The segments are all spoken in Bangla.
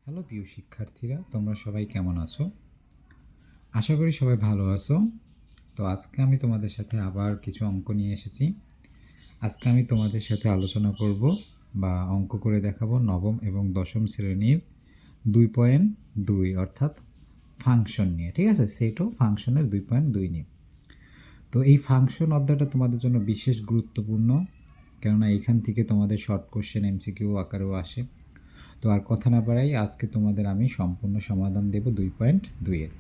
হ্যালো প্রিয় শিক্ষার্থীরা, তোমরা সবাই কেমন আছো? আশা করি সবাই ভালো আছো। তো আজকে আমি তোমাদের সাথে আবার কিছু অঙ্ক নিয়ে এসেছি। আজকে আমি তোমাদের সাথে আলোচনা করব বা অঙ্ক করে দেখাবো নবম এবং দশম শ্রেণীর 2.2 অর্থাৎ ফাংশন নিয়ে। ঠিক আছে, সেটও ফাংশনের 2.2 নিয়ে। তো এই ফাংশন অধ্যায়টা তোমাদের জন্য বিশেষ গুরুত্বপূর্ণ, কেননা এখান থেকে তোমাদের শর্ট কোশ্চেন এমসিকিউ আকারেও আসে। তো আর কথা না বাড়াই, আজকে তোমাদের আমি সম্পূর্ণ সমাধান দেব 2.2-এর।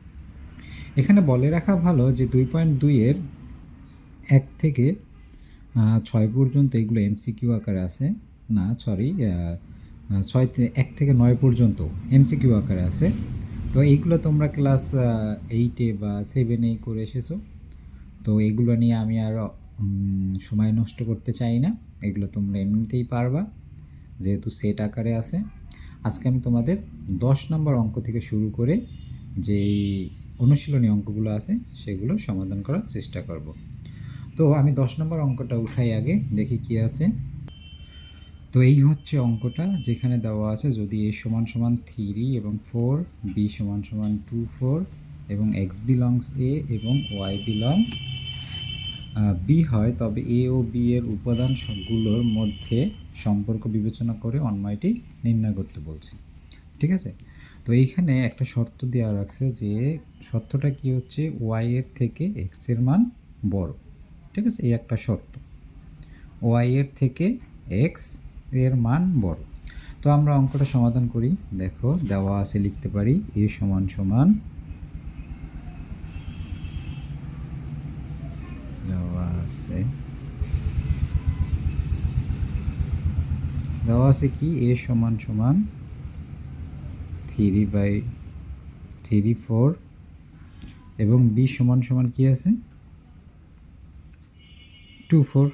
এখানে বলে রাখা ভালো যে 2.2-এর 1 থেকে 6 পর্যন্ত এগুলো এমসিকিউ আকারে আছে। না সরি, 1 থেকে 9 পর্যন্ত এমসিকিউ আকারে আছে। তো এইগুলো তোমরা ক্লাস 8-এ বা 7-এই করে এসেছো। তো এগুলো নিয়ে আমি আর সময় নষ্ট করতে চাই না, এগুলো তোমরা এমনিতেই পারবা যেহেতু সেট আকারে আছে। আজকে আমি তোমাদের 10 নম্বর অঙ্ক থেকে শুরু করে যেই অনুশীলনী অঙ্কগুলো আছে সেগুলো সমাধান করার চেষ্টা করব। তো আমি 10 নম্বর অঙ্কটা উঠাই আগে, দেখি কি আছে। তো এই হচ্ছে অঙ্কটা, যেখানে দেওয়া আছে যদি a সমান সমান 3 এবং 4, b সমান সমান 2, 4 এবং x বিলংস a এবং y বিলংস বি হয়, তবে এ ও বি এর উপাদানগুলোর মধ্যে সম্পর্ক বিবেচনা করে অন্যয়টি নির্ণয় করতে বলছি। ঠিক আছে, তো এইখানে একটা শর্ত দেওয়া রাখছে, যে শর্তটা কি হচ্ছে, ওয়াই এর থেকে এক্স এর মান বড়। ঠিক আছে, এই একটা শর্ত, ওয়াই এর থেকে এক্স এর মান বড়। তো আমরা অঙ্কটা সমাধান করি। দেখো দেওয়া আছে, লিখতে পারি এ সমান সমান, দেওয়া আছে কি এ সমান সমান 3/3 4 এবং বি সমান সমান কি আছে 2 4।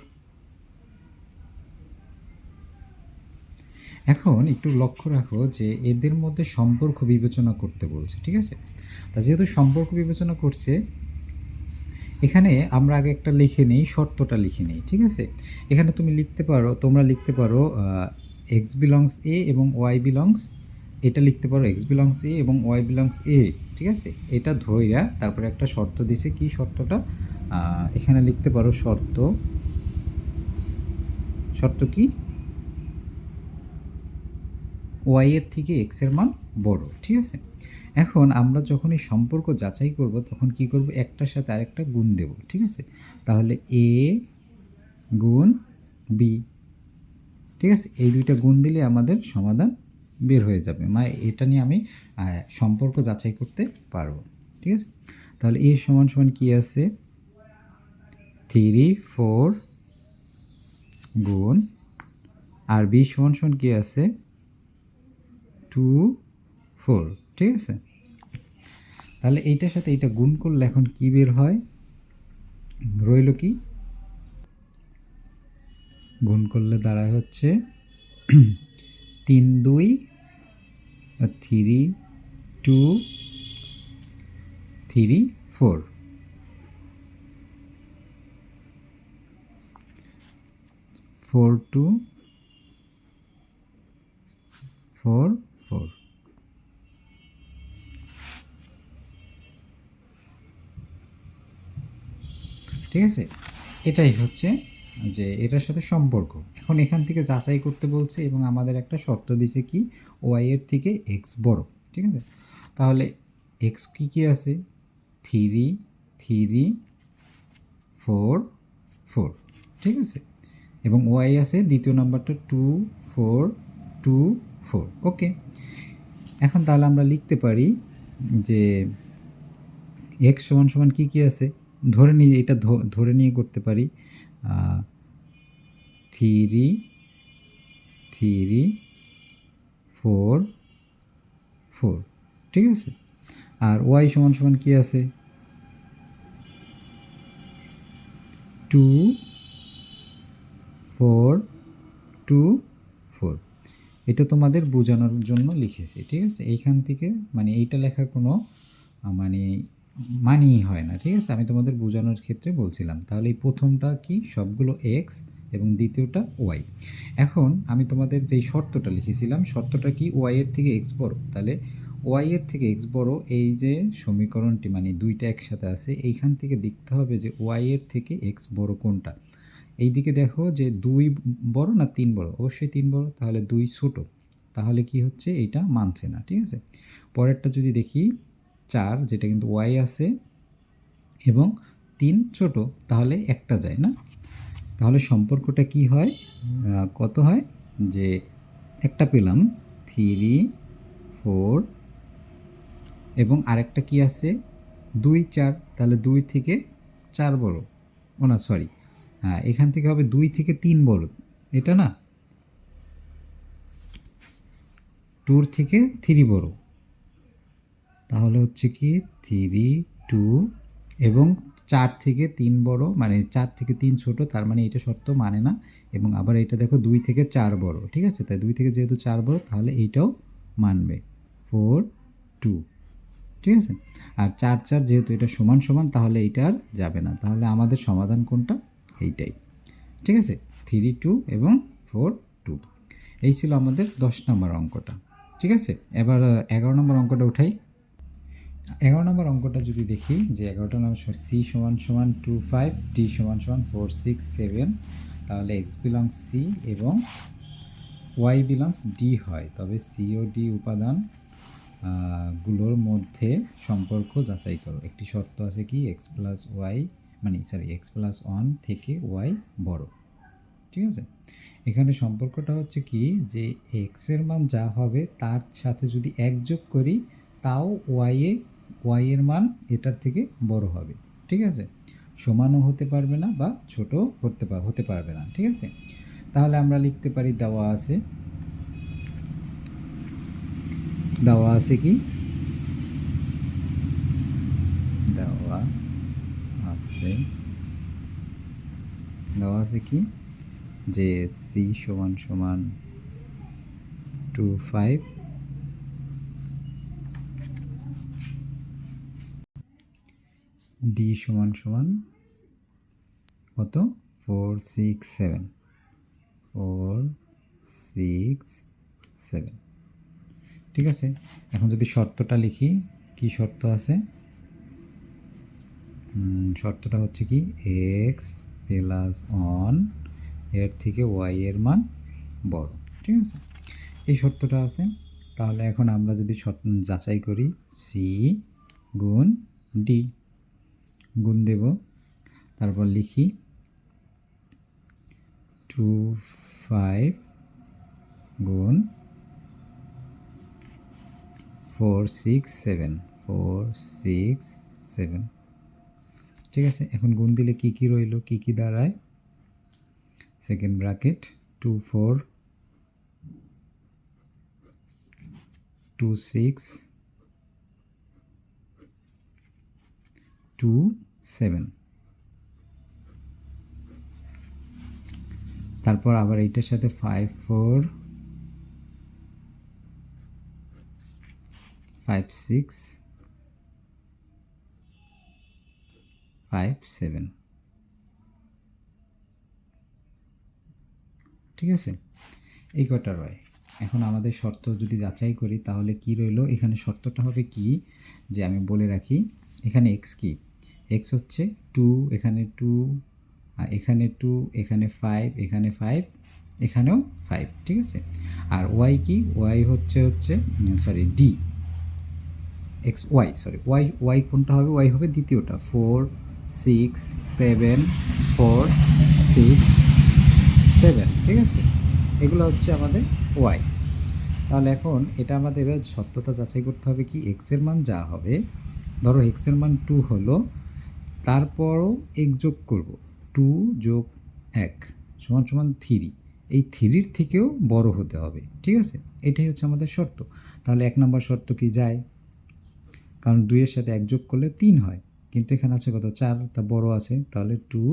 এখন একটু লক্ষ্য রাখো যে এদের মধ্যে সম্পর্ক বিবেচনা করতে বলছে। ঠিক আছে, তা যেহেতু সম্পর্ক বিবেচনা করছে, এখানে আমরা আগে একটা লিখে নেই, শর্তটা লিখে নেই। ঠিক আছে, এখানে তোমরা লিখতে পারো এক্স বিলংস এ এবং ওয়াই বিলংস, এটা লিখতে পারো এক্স বিলংস এ এবং ওয়াই বিলংস এ। ঠিক আছে, এটা ধইরা তারপরে একটা শর্ত দিছে, কি শর্তটা এখানে লিখতে পারো, শর্ত কি, ওয়াই এর থেকে এক্স এর মান বড়। ঠিক আছে, এখন আমরা যখন এই সম্পর্ক যাচাই করব তখন কি করব, একটার সাথে আরেকটা গুণ দেব। ঠিক আছে, তাহলে এ গুণ বি। ঠিক আছে, এই দুইটা গুণ দিলে আমাদের সমাধান বের হয়ে যাবে, মানে এটা নিয়ে আমি সম্পর্ক যাচাই করতে পারবো। ঠিক আছে, তাহলে এ সমান সমান কি আছে 3 4 গুণ, আর বি সমান সমান কি আছে 2 4। ঠিক আছে, তাহলে এইটার সাথে এইটা গুণ করলে এখন কি বের হয়, রইল কি, গুণ করলে দাঁড়ায় হচ্ছে 3 2 3 2 3 4। 4 2 4 4। ঠিক আছে, এটাই হচ্ছে যে এটার সাথে সম্পর্ক। এখন এখান থেকে যাচাই করতে বলছে এবং আমাদের একটা শর্ত দিছে কি, ওয়াই এর থেকে এক্স বড়। ঠিক আছে, তাহলে এক্স কী আছে 3 3 4 4। ঠিক আছে, এবং ওয়াই আছে দ্বিতীয় নাম্বারটা 2 4 2 4। ওকে, এখন তাহলে আমরা লিখতে পারি যে এক্স সমান সমান কী আছে, ধরে নিয়ে এটা ধরে নিয়ে করতে পারি 3 3 4 4। ঠিক আছে, আর ওয়াই সমান সমান কী আছে 2 4 2 4। এটা তোমাদের বোঝানোর জন্য লিখেছি। ঠিক আছে, এইখান থেকে মানে এইটা লেখার কোনো মানেই হয় না। ঠিক আছে, আমি তোমাদের বোঝানোর ক্ষেত্রে বলছিলাম। তাহলে এই প্রথমটা কি, সবগুলো এক্স এবং দ্বিতীয়টা ওয়াই। এখন আমি তোমাদের যেই শর্তটা লিখেছিলাম, শর্তটা কি, ওয়াই এর থেকে এক্স বড়, তাহলে ওয়াই এর থেকে এক্স বড়, এই যে সমীকরণটি মানে দুইটা একসাথে আছে, এইখান থেকে দেখতে হবে যে ওয়াই এর থেকে এক্স বড় কোনটা। এই দিকে দেখো যে 2 বড় না 3 বড়, অবশ্যই 3 বড়, তাহলে 2 ছোট, তাহলে কি হচ্ছে, এইটা মানছে না। ঠিক আছে, পরেরটা যদি দেখি 4, যেটা কিন্তু ওয়াই আছে এবং 3 ছোট, তাহলে একটা যায় না, তাহলে সম্পর্কটা কি হয়, কত হয়, যে একটা পেলাম 3 4 এবং আরেকটা কি আছে 2 4, তাহলে 2 থেকে 4 বড়, ও না সরি, হ্যাঁ এখান থেকে হবে 2 থেকে 3 বড়, এটা না 2 থেকে 3 বড়, তাহলে হচ্ছে কি 3 2 এবং 4 থেকে 3 বড়, মানে 4 থেকে 3 ছোট, তার মানে এটা শর্ত মানে না। এবং আবার এটা দেখো 2 থেকে 4 বড়, ঠিক আছে, তাই 2 থেকে যেহেতু 4 বড়, তাহলে এইটাও মানবে 4 2, ঠিক আছে। আর 4 4 যেহেতু এটা সমান সমান, তাহলে এইটা আর যাবে না, তাহলে আমাদের সমাধান কোনটা, এইটাই, ঠিক আছে, 3 2 এবং 4 2। এই ছিল আমাদের 10 নম্বর অঙ্কটা, ঠিক আছে। এবার 11 নম্বর অঙ্কটা উঠাই। 11 নম্বর অঙ্কটা যদি দেখি, যে 11টা নাম সি সমান সমান 2 5, ডি সমান সমান 4 6 7, তাহলে এক্স বিলংস সি এবং ওয়াই বিলংস ডি হয়, তবে সি ও ডি উপাদান গুলোর মধ্যে সম্পর্ক যাচাই করো। একটি শর্ত আছে কি, এক্স প্লাস ওয়াই মানে সরি এক্স প্লাস 1 থেকে ওয়াই বড়, ঠিক আছে। এখানে সম্পর্কটা হচ্ছে কি, যে এক্সের মান যা হবে তার সাথে যদি 1 যোগ করি, তাও ওয়াই এর মান এটার থেকে বড় হবে, ঠিক আছে, সমানও হতে পারবে না বা ছোট হতে পারবে না, ঠিক আছে। তাহলে আমরা লিখতে পারি, দেওয়া আছে কি, দেওয়া আছে কি, যে সি সমান সমান 2 5, ডি সমান সমান কত 4 6 7, 4 6 7, ঠিক আছে। এখন যদি শর্তটা লিখি, কি শর্ত আছে, শর্তটা হচ্ছে কি, এক্স প্লাস 1 এর থেকে ওয়াই এর মান বড়, ঠিক আছে, এই শর্তটা আছে। তাহলে এখন আমরা যদি যাচাই করি, সি গুণ ডি, গুণ দেব, তারপর লিখি 2 5 গুণ 4 6 7, 4 6 7, ঠিক আছে। এখন গুণ দিলে কি কি রইল, কি কি দাঁড়ায়, সেকেন্ড ব্র্যাকেট 2 4 2 6 2 7, তারপর আবার এইটার সাথে 5 4 5 6 5 7, ঠিক আছে, এই কটা রয়। এখন আমাদের শর্ত যদি যাচাই করি, তাহলে কি রইল, এখানে শর্তটা হবে কি, যে আমি বলে রাখি, এখানে এক্স কি, এক্স হচ্ছে 2, এখানে 2, এখানে 2, এখানে 5, এখানে 5, এখানেও 5, ঠিক আছে। আর ওয়াই কি, ওয়াই হচ্ছে sorry D, X Y sorry Y কোনটা হবে, ওয়াই হবে দ্বিতীয়টা, 4 6 7 4 6 7, ঠিক আছে, এগুলো হচ্ছে আমাদের ওয়াই। তাহলে এখন এটা আমাদের সত্যতা যাচাই করতে হবে কি, এক্সের মান যা হবে, ধরো এক্সের মান 2 হলো, তারপরও এক যোগ করব, 2 যোগ 1 সমান সমান 3, এই 3-র থেকেও বড় হতে হবে, ঠিক আছে, এটাই হচ্ছে আমাদের শর্ত। তাহলে 1 নম্বর শর্ত কি যায়, কারণ 2 এর সাথে 1 যোগ করলে 3 হয়, কিন্তু এখানে আছে কত 4, তা বড় আছে, তাহলে 2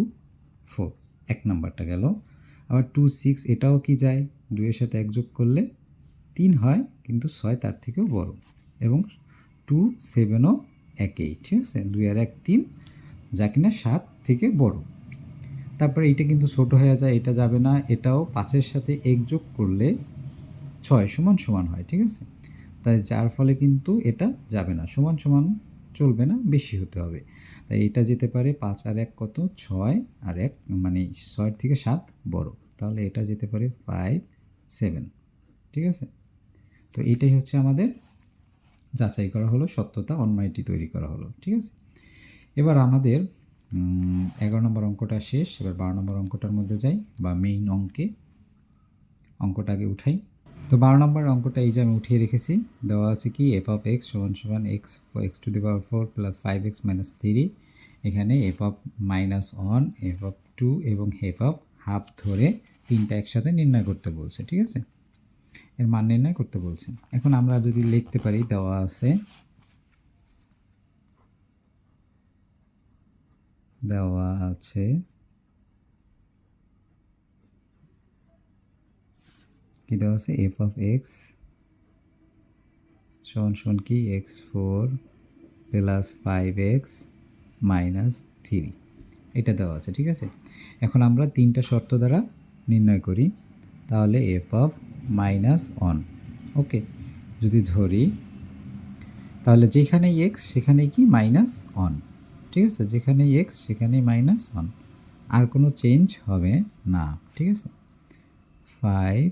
4, 1 নাম্বারটা গেল। আবার 2 6, এটাও কি যায়, 2 এর সাথে 1 যোগ করলে 3 হয়, কিন্তু 6 তার থেকেও বড়, এবং 2 7ও একই, ঠিক আছে, 2 আর 1 3, যা কিনা 7 থেকে বড়। তারপরে এইটা কিন্তু ছোট হয়ে যায়, এটা যাবে না, এটাও 5-এর সাথে 1 যোগ করলে 6 সমান সমান হয়, ঠিক আছে? তাই যার ফলে কিন্তু এটা যাবে না, সমান সমান চলবে না, বেশি হতে হবে। তাই এটা যেতে পারে 5 আর 1 কত? 6 আর 1 মানে 6 থেকে 7 বড়, তাহলে এটা যেতে পারে 5, 7, ঠিক আছে? তো এটাই হচ্ছে আমাদের যাচাই করা হলো, সত্যতা অনমাইটি তৈরি করা হলো, ঠিক আছে? এবার আমাদের 11 নম্বর অঙ্কটা শেষ। এবার 12 নম্বর অঙ্কটার মধ্যে যাই, বা মেইন অঙ্কটা আগে উঠাই। তো 12 নম্বর অঙ্কটা এই যে আমি উঠিয়ে রেখেছি, দেওয়া আছে কি এফ অফ এক্স সমান সমান x to the power 4 plus 5x minus 3। এখানে F of minus 1, F of 2 এবং এফ অফ হাফ ধরে তিনটা একসাথে নির্ণয় করতে বলছে, ঠিক আছে? এর মান নির্ণয় করতে বলছে। এখন আমরা যদি লিখতে পারি, দেওয়া আছে কি দেওয়া আছে, এফ অফ এক্স সমান সমান কি x4 প্লাস 5x মাইনাস 3, এটা দেওয়া আছে, ঠিক আছে? এখন আমরা তিনটা শর্ত দ্বারা নির্ণয় করি, তাহলে এফ অফ মাইনাস 1, ওকে, যদি ধরি তাহলে যেখানেই এক্স সেখানেই কি মাইনাস 1, ঠিক আছে? যেখানেই এক্স সেখানেই মাইনাস 1, আর কোনো চেঞ্জ হবে না, ঠিক আছে? 5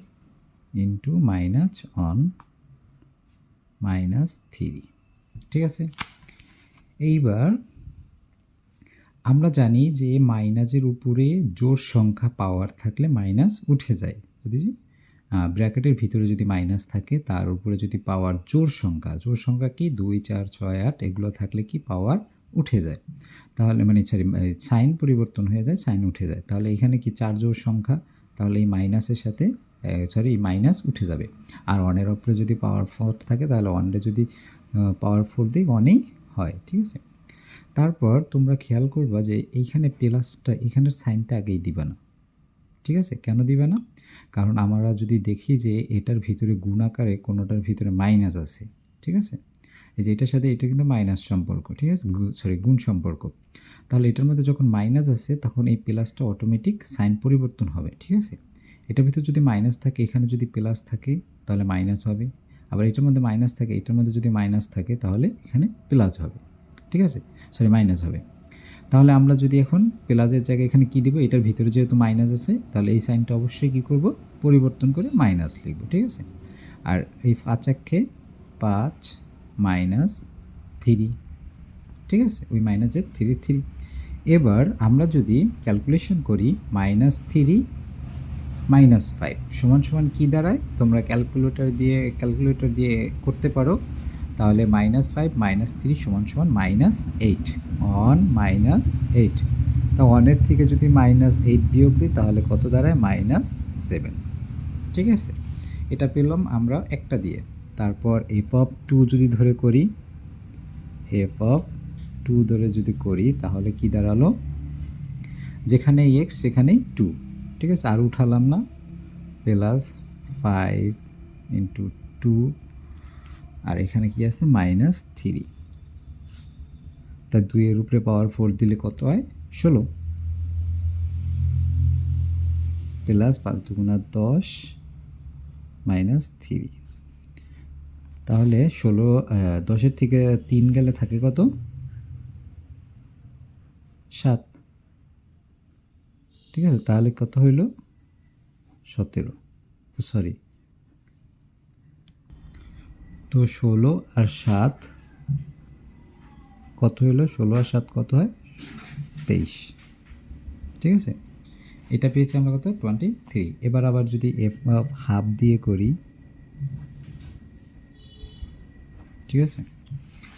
ইন্টু মাইনাস 1 মাইনাস 3, ঠিক আছে? এইবার আমরা জানি যে মাইনাসের উপরে জোড় সংখ্যা পাওয়ার থাকলে মাইনাস উঠে যায়। যদি ব্র্যাকেটের ভিতরে যদি মাইনাস থাকে, তার উপরে যদি পাওয়ার জোড় সংখ্যা কি 2, 4, 6, 8 এগুলো থাকলে কি পাওয়ার উঠে যায়, তাহলে মানে সাইন পরিবর্তন হয়ে যায়, সাইন উঠে যায়। তাহলে এখানে কি 4 জোড় সংখ্যা, তাহলে এই মাইনাসের সাথে এই মাইনাস উঠে যাবে। আর 1-এর উপরে যদি পাওয়ার 4 থাকে, তাহলে 1-এ যদি পাওয়ার 4 দিই 1ই হয়, ঠিক আছে? তারপর তোমরা খেয়াল করবা যে এইখানে প্লাসটা, এখানের সাইনটা আগেই দিবা না, ঠিক আছে? কেন দিবে না? কারণ আমরা যদি দেখি যে এটার ভিতরে গুণ আকারে কোনোটার ভিতরে মাইনাস আছে, ঠিক আছে? এই যে এটার সাথে এটা কিন্তু মাইনাস সম্পর্ক, ঠিক আছে? গুণ সম্পর্ক। তাহলে এটার মধ্যে যখন মাইনাস আছে, তখন এই প্লাসটা অটোমেটিক সাইন পরিবর্তন হবে, ঠিক আছে? এটার ভিতরে যদি মাইনাস থাকে, এখানে যদি প্লাস থাকে তাহলে মাইনাস হবে। আবার এটার মধ্যে মাইনাস থাকে, এটার মধ্যে যদি মাইনাস থাকে তাহলে এখানে প্লাস হবে, ঠিক আছে? মাইনাস হবে। তাহলে আমরা যদি এখন প্লাসের জায়গায় এখানে কী দেবো, এটার ভিতরে যেহেতু মাইনাস আছে, তাহলে এই সাইনটা অবশ্যই কী করব, পরিবর্তন করে মাইনাস লিখব, ঠিক আছে? আর এই 5 মাইনাস 3, ঠিক আছে? ওই মাইনাসের 3। এবার আমরা যদি ক্যালকুলেশন করি, -3 -5 সমান সমান কী দাঁড়ায়, তোমরা ক্যালকুলেটর দিয়ে করতে পারো। তাহলে -5 -3 সমান সমান -8, 1 -8। তো 1-এর থেকে যদি -8 বিয়োগ দিই তাহলে কত দাঁড়ায়, -7, ঠিক আছে? এটা পেলাম আমরা একটা দিয়ে। তারপর এফ অফ 2 যদি ধরে করি, এফ অফ 2 ধরে যদি করি তাহলে কি দাঁড়ালো, যেখানে এক্স সেখানেই 2, ঠিক আছে? আর উঠালাম না, প্লাস 5 ইন্টু 2, আর এখানে কি আছে -3। তা 2-এর উপরে পাওয়ার 4 দিলে কত হয়, 16, প্লাস 5 দুগুণা 10 -3। তাহলে 10-এর থেকে 3 গেলে থাকে কত, 7, ঠিক আছে? তাহলে কত হইল, 17, সরি। তো 16 আর 7 কত হইল, 16 আর 7 কত হয়, 23, ঠিক আছে? এটা পেয়েছি আমরা কত, 23। এবার আবার যদি এফ অফ হাফ দিয়ে করি, ঠিক আছে?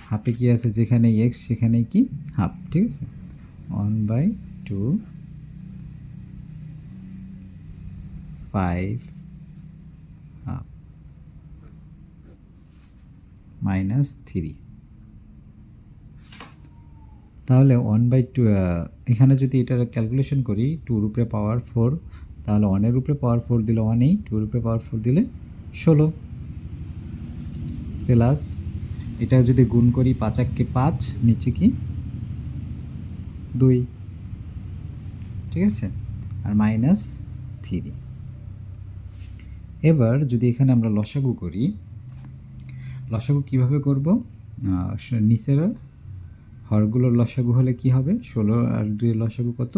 হাফে কি আছে, যেখানে এক্স সেখানেই কি হাফ, ঠিক আছে? 1/2 5 হাফ -3। তাহলে 1/2, এখানে যদি এটা ক্যালকুলেশন করি, 2-র উপরে পাওয়ার 4, তাহলে 1-এর উপরে পাওয়ার 4 দিলে 1, 2-এর উপরে পাওয়ার 4 দিলে 16, প্লাস এটা যদি গুণ করি, 5 × 5 নিচে কি 2, ঠিক আছে, আর মাইনাস 3। এবার যদি এখানে আমরা লসাগু করি, লসাগু কিভাবে করব? নিচের হরগুলোর লসাগু হলে কি হবে? 16 আর 2 এর লসাগু কত?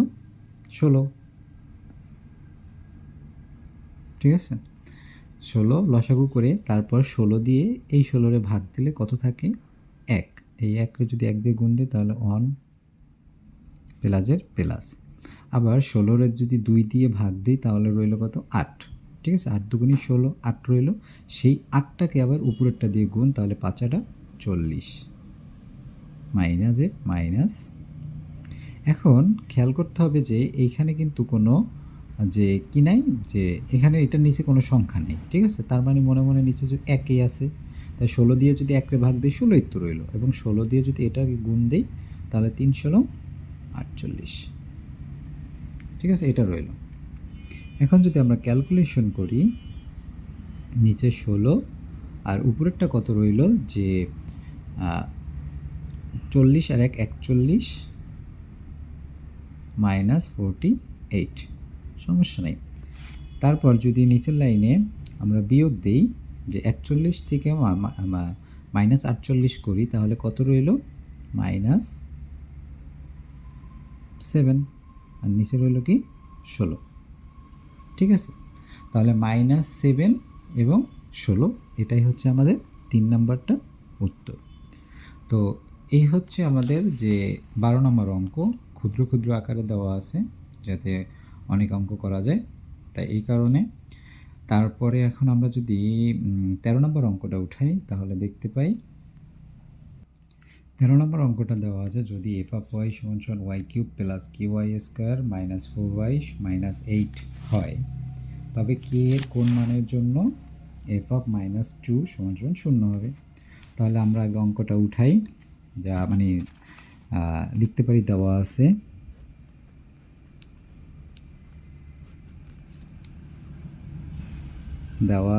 16। ঠিক আছে, 16 লসাগু করে তারপর 16 দিয়ে এই 16 ভাগ দিলে কত থাকে? 1। এই 1 যদি 1 দিয়ে গুণ দিই তাহলে 1 প্লাসের প্লাস। আবার 16 যদি 2 দিয়ে ভাগ দিই তাহলে রইল কত? 8। ঠিক আছে, 8 দুগুণী 16, 8 রইল। সেই 8টাকে আবার উপরেরটা দিয়ে গুণ, তাহলে 5 40 মাইনাসের মাইনাস। এখন খেয়াল করতে হবে যে এইখানে কিন্তু কোনো যে কি নাই, যে এখানে এটার নিচে কোনো সংখ্যা নেই। ঠিক আছে, তার মানে মনে মনে নিচে যদি 1ই আছে, তাই 16 দিয়ে যদি 1 ভাগ দিই 16ই তো রইল, এবং 16 দিয়ে যদি এটাকে গুণ দিই তাহলে 3 16 48। ঠিক আছে, এটা রইল। এখন যদি আমরা ক্যালকুলেশন করি, নিচে 16 আর উপরেরটা কত রইল? যে 40 আর 1 41 মাইনাস 48, সমস্যা নেই। তারপর যদি নিচের লাইনে আমরা বিয়োগ দিই, যে 41 থেকে মাইনাস 48 করি, তাহলে কত রইল? মাইনাস 7, আর নিচে রইল কি? 16। ঠিক আছে, তাহলে মাইনাস 7 এবং 16, এটাই হচ্ছে আমাদের 3 নাম্বারটা উত্তর। তো এই হচ্ছে আমাদের যে 12 নম্বর অঙ্ক, ক্ষুদ্র ক্ষুদ্র আকারে দেওয়া আছে যাতে অনেক অঙ্ক করা যায়, তাই এই কারণে। তারপরে এখন আমরা যদি 13 নম্বর অঙ্কটা উঠাই তাহলে দেখতে পাই 13 নম্বর অঙ্কটা দেওয়া আছে, যদি এফ অফ ওয়াই সমান সমান Y cube plus Q Y square minus 4y minus 8 হয়, তবে কে এর কোন মানের জন্য এফ অফ মাইনাস 2 সমান সমান 0 হবে। তাহলে আমরা আগে অঙ্কটা উঠাই, যা মানে লিখতে পারি, দেওয়া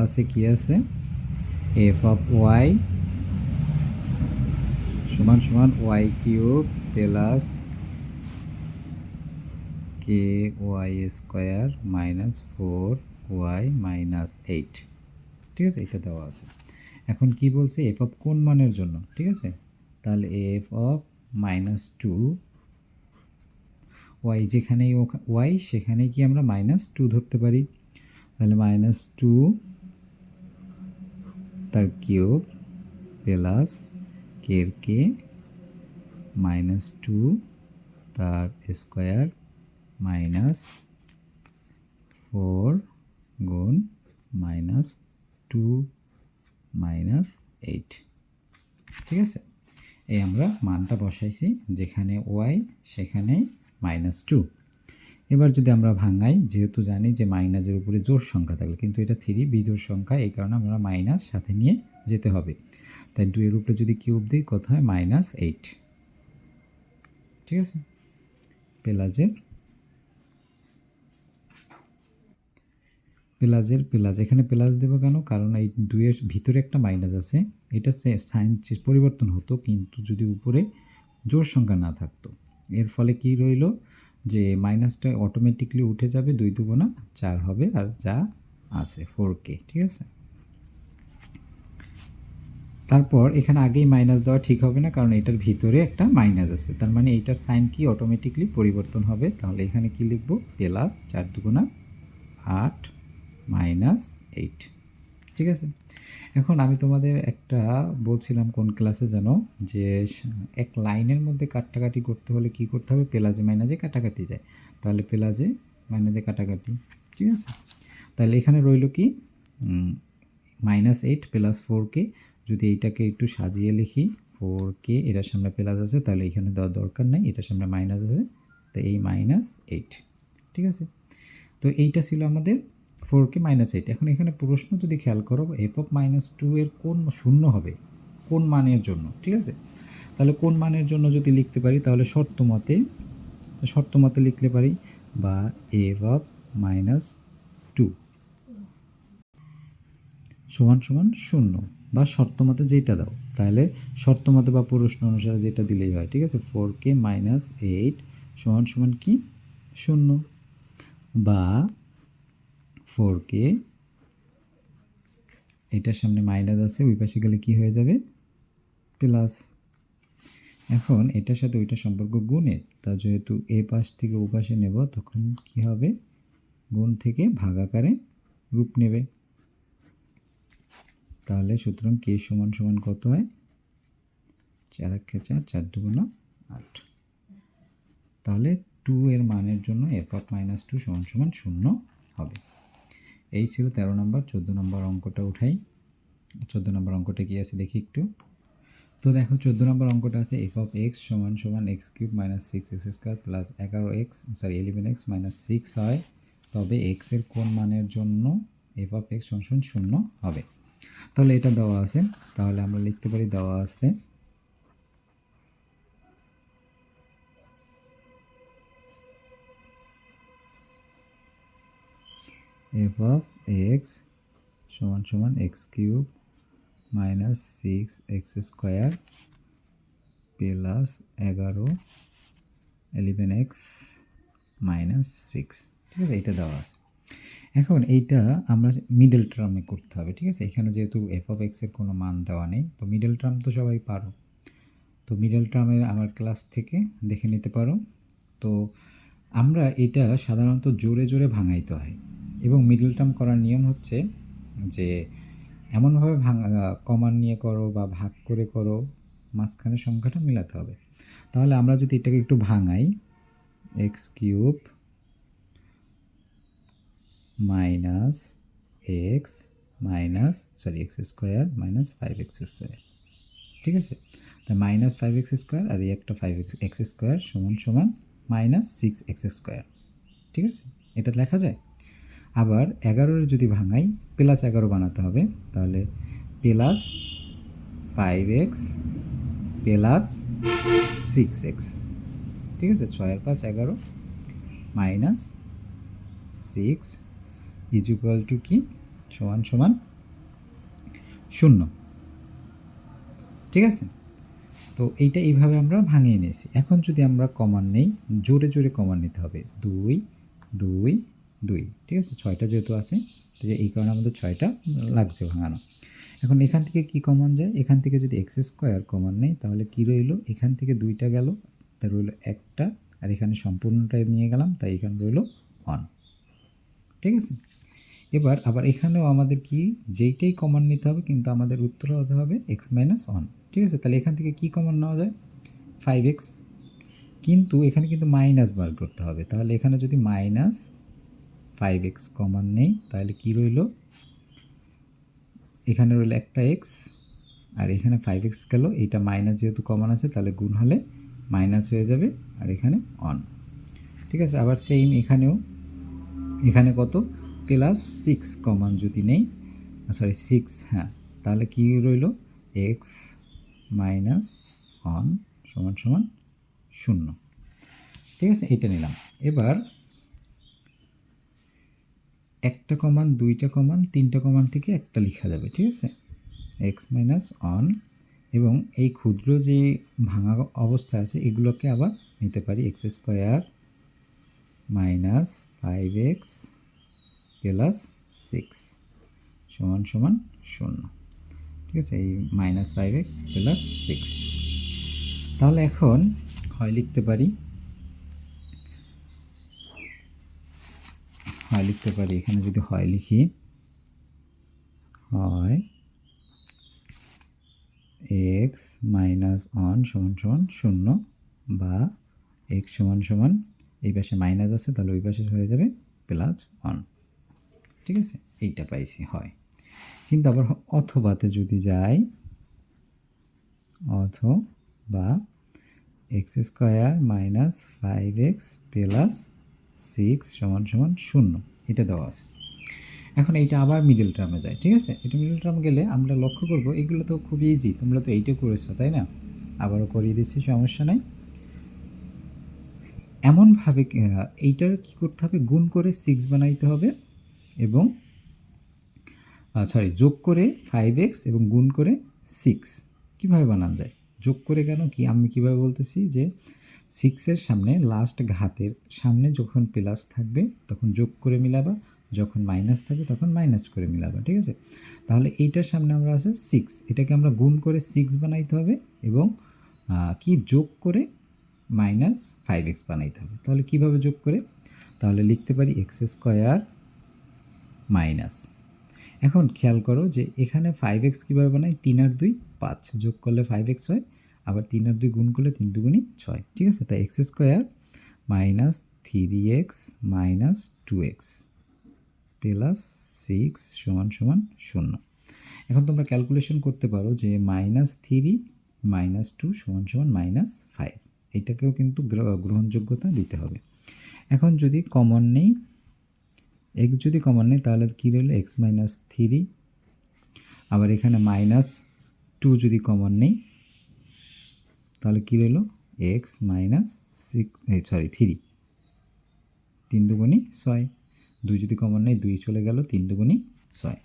আছে কি আছে? এফ অফ ওয়াই সমান সমান Y cube plus k y square minus 4y minus 8। ঠিক আছে, এটা দেওয়া আছে। এখন কি বলছে? এফ অফ কোন মানের জন্য। ঠিক আছে, তাহলে এফ অফ মাইনাস 2 ওয়াই, যেখানেই ওয়াই সেখানেই কি আমরা মাইনাস 2 ধরতে পারি, তাহলে মাইনাস 2 তার কিউব প্লাস কে মাইনাস 2 তার স্কোয়ার মাইনাস 4 গুণ মাইনাস 2 মাইনাস 8। ঠিক আছে, এই আমরা মানটা বসাইছি, যেখানে ওয়াই সেখানে মাইনাস 2। এবার যদি আমরা ভাঙাই, যেহেতু জানি যে মাইনাসের উপরে জোড় সংখ্যা থাকলে, কিন্তু এটা 3 বিজোড় সংখ্যা, এই কারণে আমরা মাইনাস সাথে নিয়ে যেতে হবে। তাই 2 এর উপরে যদি কিউব দিই কত হয়? মাইনাস 8। ঠিক আছে, প্লাস এখানে প্লাস দেবো কেন? কারণ এই 2 এর ভিতরে একটা মাইনাস আছে, এটা সাইন পরিবর্তন হতো কিন্তু যদি উপরে জোড় সংখ্যা না থাকতো। এর ফলে কি রইল? যে মাইনাসটা অটোমেটিকলি উঠে যাবে, 2 দুগুণা 4 হবে, আর যা আছে 4k। ঠিক আছে, তারপর এখানে আগেই মাইনাস দেওয়া ঠিক হবে না, কারণ এটার ভিতরে একটা মাইনাস আছে, তার মানে এইটার সাইন কি অটোমেটিকলি পরিবর্তন হবে। তাহলে এখানে কি লিখব? প্লাস 4 দুগুণা 8 মাইনাস 8। ঠিক আছে, এখন আমি তোমাদের একটা বলছিলাম কোন ক্লাসে যেন, যে এক লাইনের মধ্যে কাটাকাটি করতে হলে কি করতে হবে? প্লাসে মাইনাসে কাটাকাটি যায়, তাহলে প্লাসে মাইনাসে কাটাকাটি। ঠিক আছে, তাহলে এখানে রইল কি? Minus 8 plus 4k। যদি এইটাকে একটু সাজিয়ে লিখি, 4k এটার সামনে প্লাস আছে, তাহলে এখানে দেওয়ার দরকার নেই, এটার সামনে মাইনাস আছে, তো এই মাইনাস 8। ঠিক আছে, তো এইটা ছিল আমাদের 4k মাইনাস 8। এখন এখানে প্রশ্ন যদি খেয়াল করো, এফ অফ মাইনাস 2 এর কোন শূন্য হবে? কোন মানের জন্য? ঠিক আছে, তাহলে কোন মানের জন্য যদি লিখতে পারি, তাহলে শর্ত মতে লিখতে পারি, বা এফ অফ মাইনাস 2 সমান সমান 0, বা শর্ত মতে যেটা দাও, তাহলে শর্ত মতে বা প্রশ্ন অনুসারে যেটা দিলেই হয়। ঠিক আছে, 4k মাইনাস 8 সমান সমান কি? শূন্য, বা 4কে, এটার সামনে মাইনাস আছে, ওই পাশে গেলে কী হয়ে যাবে, প্লাস। এখন এটার সাথে ওইটা সম্পর্ক গুণের, তা যেহেতু এ পাশ থেকে ও পাশে নেব তখন কি হবে, গুণ থেকে ভাগাকারে রূপ নেবে। তাহলে সুতরাং কে সমান সমান কত হয়, 4 × 4, 4 × 2 = 8। তাহলে 2 এর মানের জন্য f(-2) সমান সমান 0 হবে। এই ছিল 13 নম্বর। 14 নম্বর অঙ্কটা উঠাই। 14 নম্বর অঙ্কটা কি আছে দেখি একটু। তো দেখো 14 নম্বর অঙ্কটা আছে f(x) সমান সমান x³ - 6x² প্লাস 11x 6 হয়, তবে x এর কোন মানের জন্য f(x) সমান সমান 0 হবে। তাহলে এটা দেওয়া আছে, তাহলে আমরা লিখতে পারি দেওয়া আছে f(x) সমান সমান x³ - 6x² প্লাস 11x - 6, ঠিক আছে, এটা দেওয়া আছে। এখন এইটা আমরা মিডল টার্মে করতে হবে, ঠিক আছে। এখানে যেহেতু f(x) এর কোনো মান দেওয়া নেই, তো মিডল টার্ম তো সবাই পারো, তো মিডল টার্মে আমার ক্লাস থেকে দেখে নিতে পারো। তো আমরা এটা সাধারণত জোরে জোরে ভাঙাইতে হয়, এবং মিডল টার্ম করার নিয়ম হচ্ছে যে এমনভাবে কমান নিয়ে করো বা ভাগ করে করো, মাঝখানে সংখ্যাটা মিলাতে হবে। তাহলে আমরা যদি এটাকে একটু ভাঙাই, x³ minus x x² - 5x², ঠিক আছে। তা -5x² আর এই একটা 5x² সমান সমান -6x², ঠিক আছে, এটা লেখা যায়। আবার 11 যদি ভাঙাই, +11 বানাতে হবে, তাহলে +5x প্লাস 6x, ঠিক আছে। 6 আর 5 11 -6 = কি, সমান সমান 0, ঠিক আছে। তো এইটা এইভাবে আমরা ভাঙিয়ে নিয়েছি। এখন যদি আমরা কমান নেই, জোরে জোরে কমান নিতে হবে, 2 2 2, ঠিক আছে। 6টা যেহেতু আছে, তো এই কারণে আমাদের 6টা লাগছে ভাঙানো। এখন এখান থেকে কি কমন যায়, এখান থেকে যদি x² কমন নেই তাহলে কি রইল, এখান থেকে 2টা গেল, তা রইল একটা, আর এখানে সম্পূর্ণটাই নিয়ে গেলাম, তাই এখানে রইল 1, ঠিক আছে। এবার আবার এখানেও আমাদের কি যেইটাই কমন নিতে হবে, কিন্তু আমাদের উত্তর হতে হবে x - 1, ঠিক আছে। তাহলে এখান থেকে কি কমন নেওয়া যায়, 5x, কিন্তু এখানে কিন্তু মাইনাস বার করতে হবে। তাহলে এখানে যদি -5x কমন নেই তাহলে কি রইল, এখানে রইল একটা x, আর এখানে 5x গেল, এইটা মাইনাস যেহেতু কমন আছে তাহলে গুণ হলে মাইনাস হয়ে যাবে, আর এখানে 1, ঠিক আছে। আবার সেম এখানেও, এখানে কত, +6 কমন যদি নেই, 6, হ্যাঁ, তাহলে কি রইল, x - 1 সমান সমান 0, ঠিক আছে, এটা নিলাম। এবার একটা কমান, 2টা কমান, 3টা কমান থেকে একটা লেখা যাবে, ঠিক আছে, x - 1, এবং এই ক্ষুদ্র যে ভাঙা অবস্থা আছে এগুলোকে আবার নিতে পারি, x² - 5x প্লাস 6 সমান সমান 0, ঠিক আছে, এই -5x প্লাস 6। তাহলে এখন হয় লিখতে পারি, এখানে যদি হয় লিখি, হয় x - 1 সমান সমান 0, বা x সমান সমান, এই পাশে মাইনাস আছে তাহলে ওই পাশে হয়ে যাবে +1, ঠিক আছে, এইটা পাইছি হয়। কিন্তু আবার অথবাতে যদি যাই, অথবা x² - 5x প্লাস 6 সমান সমান 0, এটা দেওয়া আছে। এখন এইটা আবার মিডল টার্মে যায়, ঠিক আছে। এটা মিডল টার্ম গেলে আমরা লক্ষ্য করব এগুলো তো খুব ইজি, তোমরা তো এইটা করেছো তাই না, আবারও করিয়ে দিচ্ছি, সমস্যা নাই। এমনভাবে এইটার কী করতে হবে, গুণ করে 6 বানাইতে হবে, এবং যোগ করে 5x এবং গুণ করে 6, কীভাবে বানানো যায়, যোগ করে কেন কি আমি কীভাবে বলতেছি, যে 6-এর সামনে লাস্ট ঘাতের সামনে যখন প্লাস থাকবে তখন যোগ করে মিলাবা, যখন মাইনাস থাকবে তখন মাইনাস করে মিলাবা, ঠিক আছে? তাহলে এইটার সামনে আমরা আছে 6, এটাকে আমরা গুণ করে 6 বানাইতে হবে এবং কি যোগ করে -5x বানাইতে হবে। তাহলে কিভাবে যোগ করে? তাহলে লিখতে পারি x² মাইনাস, এখন খেয়াল করো যে এখানে 5x কীভাবে বানাই, 3 আর 2 5, যোগ করলে 5x হয়, আবার 3 আর 2 গুণ করলে 3 দুগুণই 6, ঠিক আছে? তাই x² minus 3x minus 2x plus 6 সমান সমান 0। এখন তোমরা ক্যালকুলেশন করতে পারো যে -3 - 2 সমান সমান -5, এইটাকেও কিন্তু গ্রহণযোগ্যতা দিতে হবে। এখন যদি কমন নেই, x যদি কমন নেই তাহলে কী রইল, x - 3, আবার এখানে -2 যদি কমন নেই তাহলে কী রইল, x - 3, 3 দুগুণই 6, 2 যদি কমন নেই 2 চলে গেল, 3 দুগুণই 6,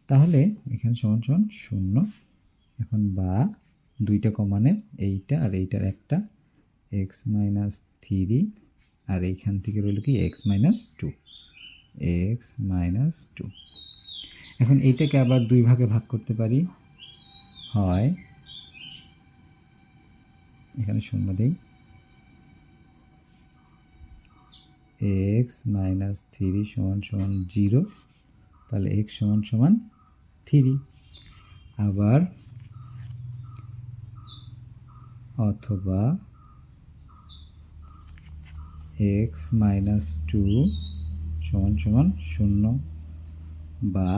তাহলে এখানে সমান সমান 0। এখন বা দুইটা কমনের এইটা আর এইটার একটা, x - 3 আর এইখান থেকে রইল কি x - 2, x - 2। এখন এইটাকে আবার 2 ভাগে ভাগ করতে পারি, হয় এখানে 0 দেই, x - 3 সমান সমান 0, তাহলে x সমান সমান 3, আবার অথবা x - 2 সমান সমান 0 বা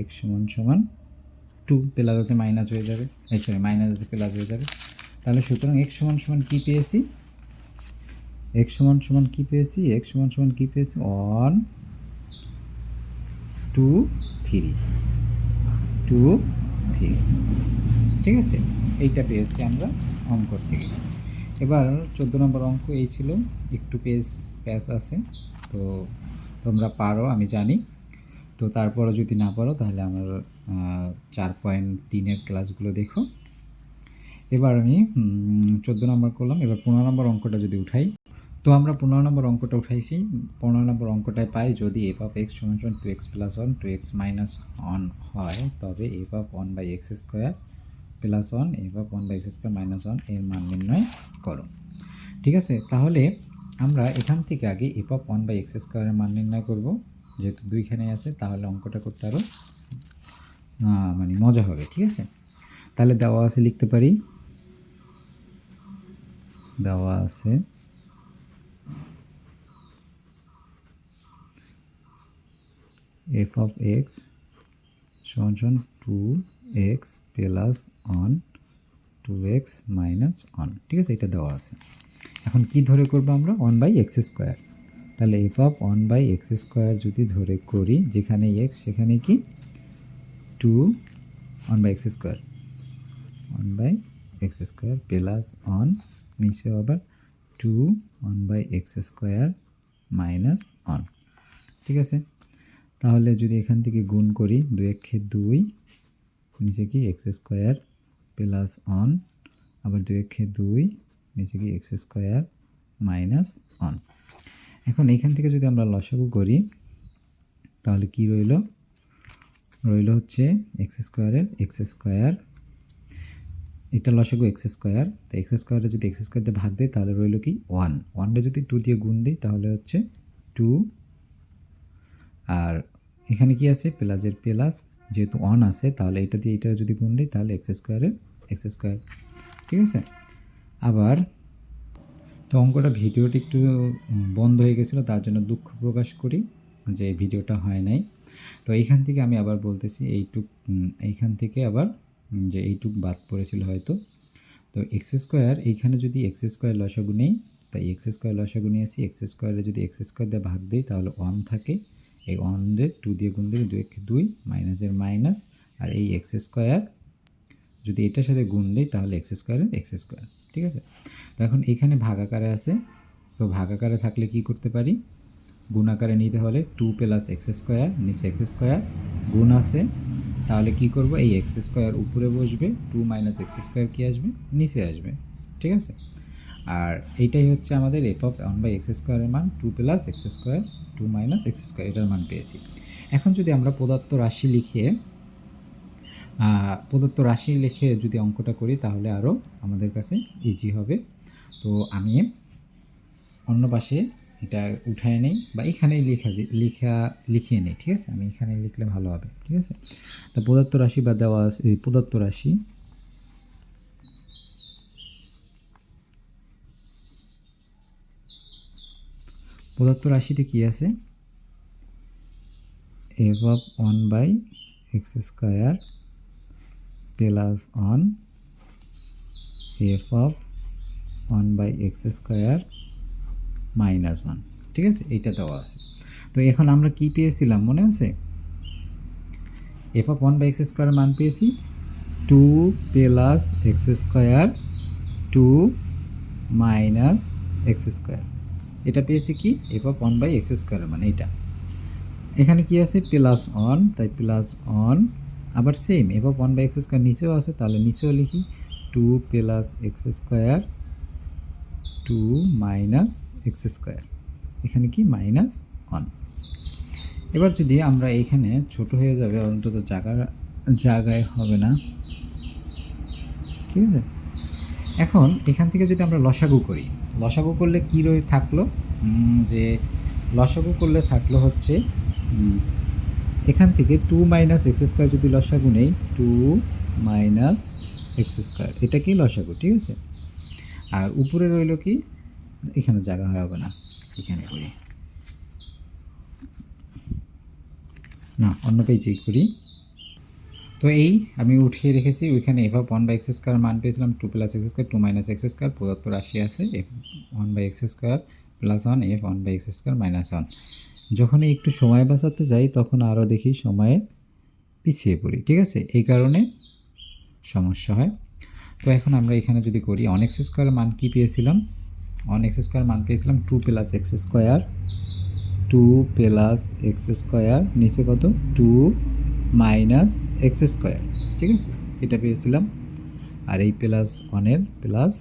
x সমান সমান 2, প্লাস আছে মাইনাস হয়ে যাবে, সরি মাইনাস আছে প্লাস হয়ে যাবে। তাহলে সুতরাং x সমান সমান কী পেয়েছি, x সমান সমান কী পেয়েছি, x সমান সমান কী পেয়েছি, 1 2 3, 2 3, ঠিক আছে? এইটা পেয়েছি আমরা অঙ্ক থেকে। এবার 14 নম্বর অঙ্ক এই ছিল, একটু প্যাচ আছে, তো তোমরা পারো আমি জানি, তো তারপরে যদি না পারো তাহলে আমার 4.3-এর ক্লাসগুলো দেখো। এবার আমি 14 নম্বর করলাম, এবার 15 নম্বর অঙ্কটা যদি উঠাই, তো আমরা 15 নম্বর অঙ্কটা উঠাইছি। 15 নম্বর অঙ্কটায় পাই যদি f(x) = 2x + 1 2x - 1 হয় তবে f(1/x² + 1 f(1/x² - 1) এর মান নির্ণয় করো, ঠিক আছে? তাহলে আমরা এখান থেকে আগে f(1/x² এর মান নির্ণয় করব, যেহেতু দুইখানে আছে, তাহলে অঙ্কটা করতে আরও মানে মজা হবে, ঠিক আছে? তাহলে দেওয়া আছে, লিখতে পারি, দেওয়া আছে f(x) = 2x + 1 2x - 1, ঠিক আছে? এটা দেওয়া আছে। এখন কি ধরে করব আমরা, 1/x², তাহলে f(1/x² যদি ধরে করি, যেখানে x সেখানে কি 2 1/x² 1/x² প্লাস 1, নিচে আবার 2 1/x² - 1, ঠিক আছে? তাহলে যদি এখান থেকে গুণ করি, 2 একে 2, নিচে কি x² প্লাস 1, আবার 2 একে 2, নিচে কি x² মাইনাস 1। এখন এইখান থেকে যদি আমরা লসাগু করি তাহলে কি রইল, হচ্ছে x² x², এটা লসাগু x², তো x² যদি x² দিয়ে ভাগ দেয় তাহলে রইল কি 1, 1টা যদি 2 দিয়ে গুণ দিই তাহলে হচ্ছে 2, আর এখানে কি আছে প্লাসের প্লাস, যেহেতু 1 আছে তাহলে এটা দিয়ে এটা যদি গুণ দিই তাহলে x² x², ঠিক আছে? আবার তো অঙ্কটা ভিডিওটি একটু বন্ধ হয়ে গেছিলো, তার জন্য দুঃখ প্রকাশ করি যে ভিডিওটা হয় নাই। তো এইখান থেকে আমি আবার বলতেছি, এইখান থেকে আবার যে এইটুক বাদ পড়েছিল হয়তো, তো x² এইখানে যদি x² লসাগু নেই, তাই x² লসাগু নিয়েছি, x² যদি x² দিয়ে ভাগ দিই তাহলে 1 থাকে, এই 1 2 দিয়ে গুণ দিলে 2 একে 2 মাইনাসের মাইনাস, আর এই x² যদি এটার সাথে গুণ দিই তাহলে x² x², ঠিক আছে? তো এখন এখানে ভাগাকারে আছে, তো ভাগাকারে থাকলে কি করতে পারি, গুণ আকারে নিতে হলে 2 + x², নিচে x² গুণ আছে, তাহলে কি করব, এই x² উপরে বসবে, 2 - x² কি আসবে, নিচে আসবে, ঠিক আছে। আর এইটাই হচ্ছে আমাদের এফ অফ 1/x² এর মান 2 plus x square 2 minus x square, এটার মান পেয়েছি। এখন যদি আমরা প্রদত্ত রাশি লিখে যদি অঙ্কটা করি তাহলে আরও আমাদের কাছে ইজি হবে। তো আমি অন্য পাশে এটা উঠায় নেই বা এখানেই লিখিয়ে নেই, ঠিক আছে। আমি এখানে লিখলে ভালো হবে, ঠিক আছে। তো প্রদত্ত রাশি বা দেওয়া আছে প্রদত্ত রাশিতে কি আছে, F of 1/x² plus on F of 1/x² minus 1, ঠিক আছে, এইটা দেওয়া আছে। তো এখন আমরা কি পেয়েছিলাম মনে আছে, এফ অফ 1/x² মান পেয়েছি 2 প্লাস x² 2 মাইনাস x², এটা পেয়েছি কি এফ অফ 1/x² মানে এইটা। এখানে কি আছে প্লাস অন, তাই প্লাস অন, আবার সেম এফ অফ 1/x² নিচেও আছে, তাহলে নিচেও লিখি 2 প্লাস x² 2 মাইনাস x², এখানে কি মাইনাস 1। এবার যদি আমরা এইখানে ছোট হয়ে যাবে, অন্তত জায়গায় হবে না, ঠিক আছে। এখন এখান থেকে যদি আমরা লসাগু করি, লসাগু করলে কী থাকলো, যে লসাগু করলে থাকলো হচ্ছে এখান থেকে 2 মাইনাস x² যদি লসাগু নেই 2 মাইনাস x², এটা কি লসাগু, ঠিক আছে। আর উপরে রইল কি, এখানে জায়গা হবে না, এখানে করি না, অন্য পেজে করি। তো এই আমি উঠিয়ে রেখেছি, ওইখানে এফ অফ 1/x² মান পেয়েছিলাম 2 প্লাস x² 2 মাইনাস x², প্রদত্ত রাশি আছে F 1/x² plus 1 F 1/x² minus 1। যখনই একটু সময় বাঁচাতে যাই তখন আরও দেখি সময়ে পিছিয়ে পড়ি, ঠিক আছে, এই কারণে সমস্যা হয়। তো এখন আমরা এখানে যদি করি 1x² মান কী পেয়েছিলাম, 1x² মান পেয়েছিলাম 2 প্লাস x², 2 প্লাস x², নিচে কত 2 মাইনাস x², ঠিক আছে, এটা পেয়েছিলাম। আর এই প্লাস অনের প্লাস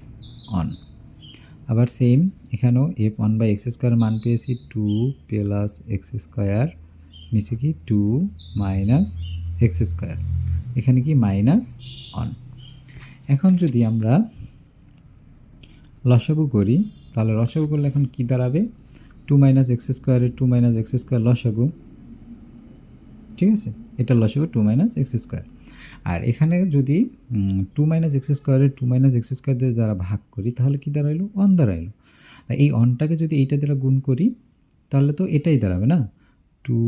অন, আবার সেম এখানেও এফ 1/x² মান পেয়েছি 2 প্লাস x², নিচে কি 2 মাইনাস x², এখানে কি মাইনাস অন। এখন যদি আমরা লসাগু করি তাহলে লসাগু করলে এখন কি দাঁড়াবে, 2 মাইনাস x² 2 মাইনাস x² লসাগু, ঠিক আছে, এটা লসাগু 2 মাইনাস x²। আর এখানে যদি 2 মাইনাস x² 2 মাইনাস x² দিয়ে যারা ভাগ করি তাহলে কি দাঁড়াইলো, 1 দাঁড়াইলো। তাই এই অনটাকে যদি এইটা দ্বারা গুণ করি তাহলে তো এটাই দাঁড়াবে না, 2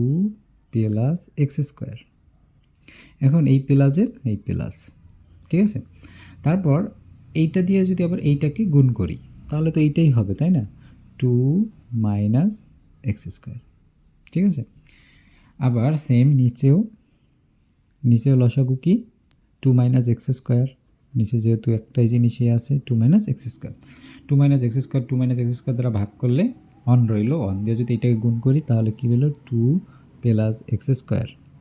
প্লাস x²। এখন এই প্লাসের এই প্লাস, ঠিক আছে। তারপর এইটা দিয়ে যদি আবার এইটাকে গুণ করি তাহলে তো এইটাই হবে, তাই না, 2 মাইনাস x², ঠিক আছে। আবার সেম নিচেও লসাগু কি 2 মাইনাস x², নিচে যেহেতু একটাই জিনিসই আছে 2 minus x², 2 minus x² 2 minus x² দ্বারা ভাগ করলে অন রইল, অন দিয়ে যদি এটাকে গুণ করি তাহলে কী রইল 2 প্লাস x²,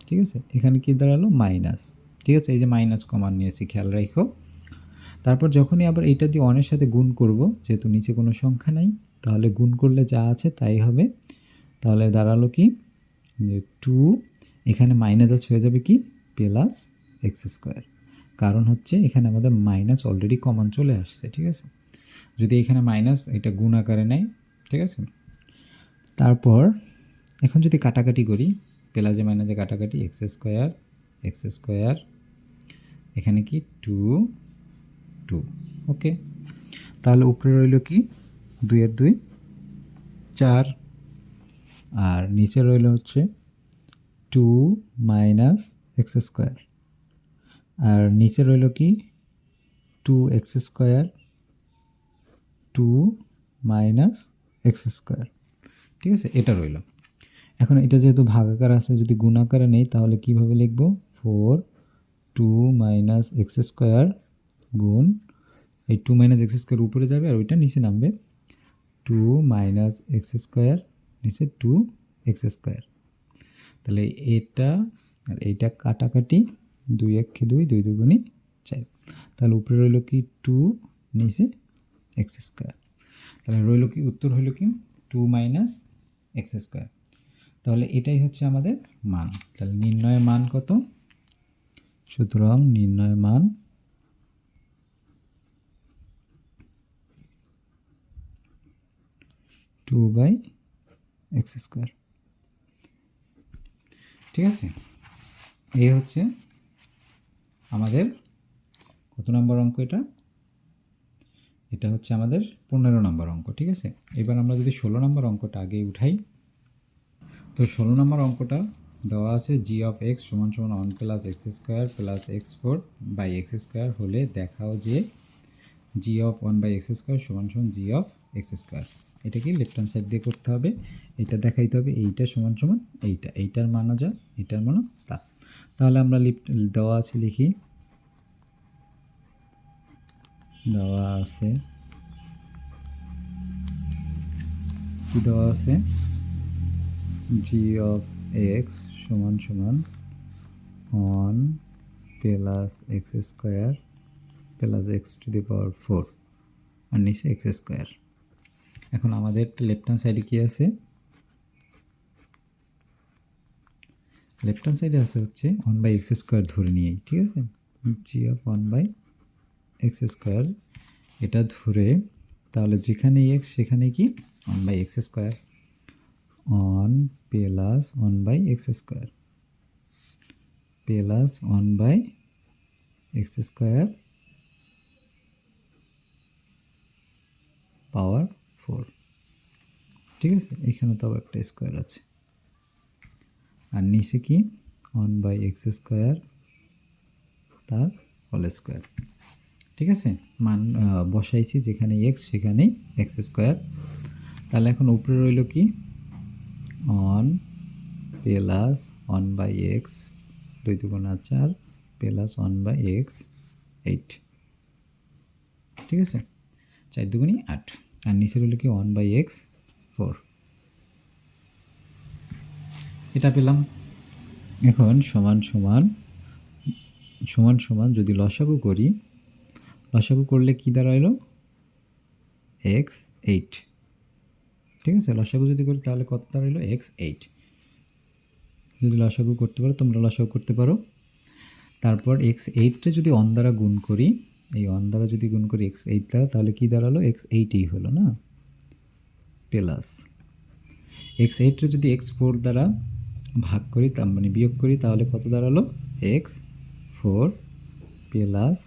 ঠিক আছে, এখানে কি দাঁড়ালো মাইনাস, ঠিক আছে, এই যে মাইনাস কমান নিয়েছি খেয়াল রাখো। তারপর যখনই আবার এইটা দিয়ে অনের সাথে গুণ করব, যেহেতু নিচে কোনো সংখ্যা নাই তাহলে গুণ করলে যা আছে তাই হবে, তাহলে দাঁড়ালো কি যে 2, এখানে মাইনাস আছে হয়ে যাবে কি প্লাস x², কারণ হচ্ছে এখানে আমাদের মাইনাস অলরেডি কমন চলে আসছে, ঠিক আছে। যদি এখানে মাইনাস এটা গুণ আকারে নেয়, ঠিক আছে। তারপর এখন যদি কাটাকাটি করি, প্লাসে মাইনাসে কাটাকাটি x², এখানে কি 2 2, ওকে। তাহলে উপরে রইল কি 2 এর 2 4, আর নিচে রইল হচ্ছে 2 মাইনাস x², আর নিচে রইল কি 2x², 2 মাইনাস x², ঠিক আছে, এটা রইল। এখন এটা যেহেতু ভাগাকার আছে, যদি গুণাকারে নেই তাহলে কিভাবে লিখব, 4 2 মাইনাস x² গুণ এই 2 মাইনাস x² উপরে যাবে আর ওইটা নিচে নামবে, 2 মাইনাস x² নিচে 2x², তাহলে এটা আর এইটা কাটাকাটি, 2 1 2 2 2 4, তাহলে উপরে রইল কি 2 নিচে এক্স স্কোয়ার। তাহলে রইল কি, উত্তর হইল কি 2 মাইনাস এক্স স্কোয়ার। তাহলে এটাই হচ্ছে আমাদের মান। তাহলে নির্ণয় মান কত? সুতরাং নির্ণয় মান 2/x স্কোয়ার। ঠিক আছে, এই হচ্ছে আমাদের কত নম্বর অঙ্ক? এটা হচ্ছে আমাদের 15 নম্বর অঙ্ক। ঠিক আছে, এবার আমরা যদি 16 নম্বর অঙ্কটা আগে উঠাই, তো 16 নম্বর অঙ্কটা দেওয়া আছে জি অফ এক্স সমান সমান 1 plus x square plus X four by X square হলে দেখাও যে জি অফ 1/x স্কোয়ার সমান সমান জি অফ এক্স স্কোয়ার। এটা কি লেফট হ্যান্ড সাইড দিয়ে করতে হবে, এটা দেখাইতে হবে এইটা সমান সমান এইটার মানও যা, এইটার মানও তা। তাহলে আমরা দেওয়া আছে লিখি, দেওয়া আছে কি দেওয়া আছে, জি অফ এক্স সমান সমান 1 plus x square plus x to the power 4 আর নিচে এক্স স্কোয়ার। এখন আমাদের লেফট হ্যান্ড সাইডে কী আছে? লেফট হ্যান্ড সাইডে আছে হচ্ছে 1/x স্কোয়ার ধরে নিয়েই। ঠিক আছে, জি অফ 1/x স্কোয়ার এটা ধরে, তাহলে যেখানে এক্স সেখানে কি 1/x square, 1 plus 1/x square plus 1/x square পাওয়ার 4। ঠিক আছে, এখানে তো আবার একটা স্কোয়ার আছে, আর নিচে কি 1/x স্কোয়ার তার হোল স্কোয়ার। ঠিক আছে, মান বসাইছি যেখানে এক্স সেখানেই এক্স স্কোয়ার। তাহলে এখন উপরে রইল কি 1 প্লাস 1/x 2 দুগুণা 4 প্লাস 1/x 8। ঠিক আছে, 4 দুগুণি 8, আর নিচে রইল কি 1/x 4। এটা পেলাম। এখন সমান সমান সমান সমান যদি লসাগু করি, লসাগু করলে কী দাঁড়াইল x8। ঠিক আছে, লসাগু যদি করি তাহলে কত দাঁড়াইল x8। যদি লসাগু করতে পারো তোমরা লসাগু করতে পারো। তারপর x8টা যদি অন দ্বারা গুণ করি, এই অন দ্বারা যদি গুণ করি x8 দ্বারা, তাহলে কী দাঁড়ালো x8ই হলো না, প্লাস x8টা যদি x4 দ্বারা ভাগ করি তার মানে বিয়োগ করি, তাহলে কত দাঁড়ালো x4 প্লাস,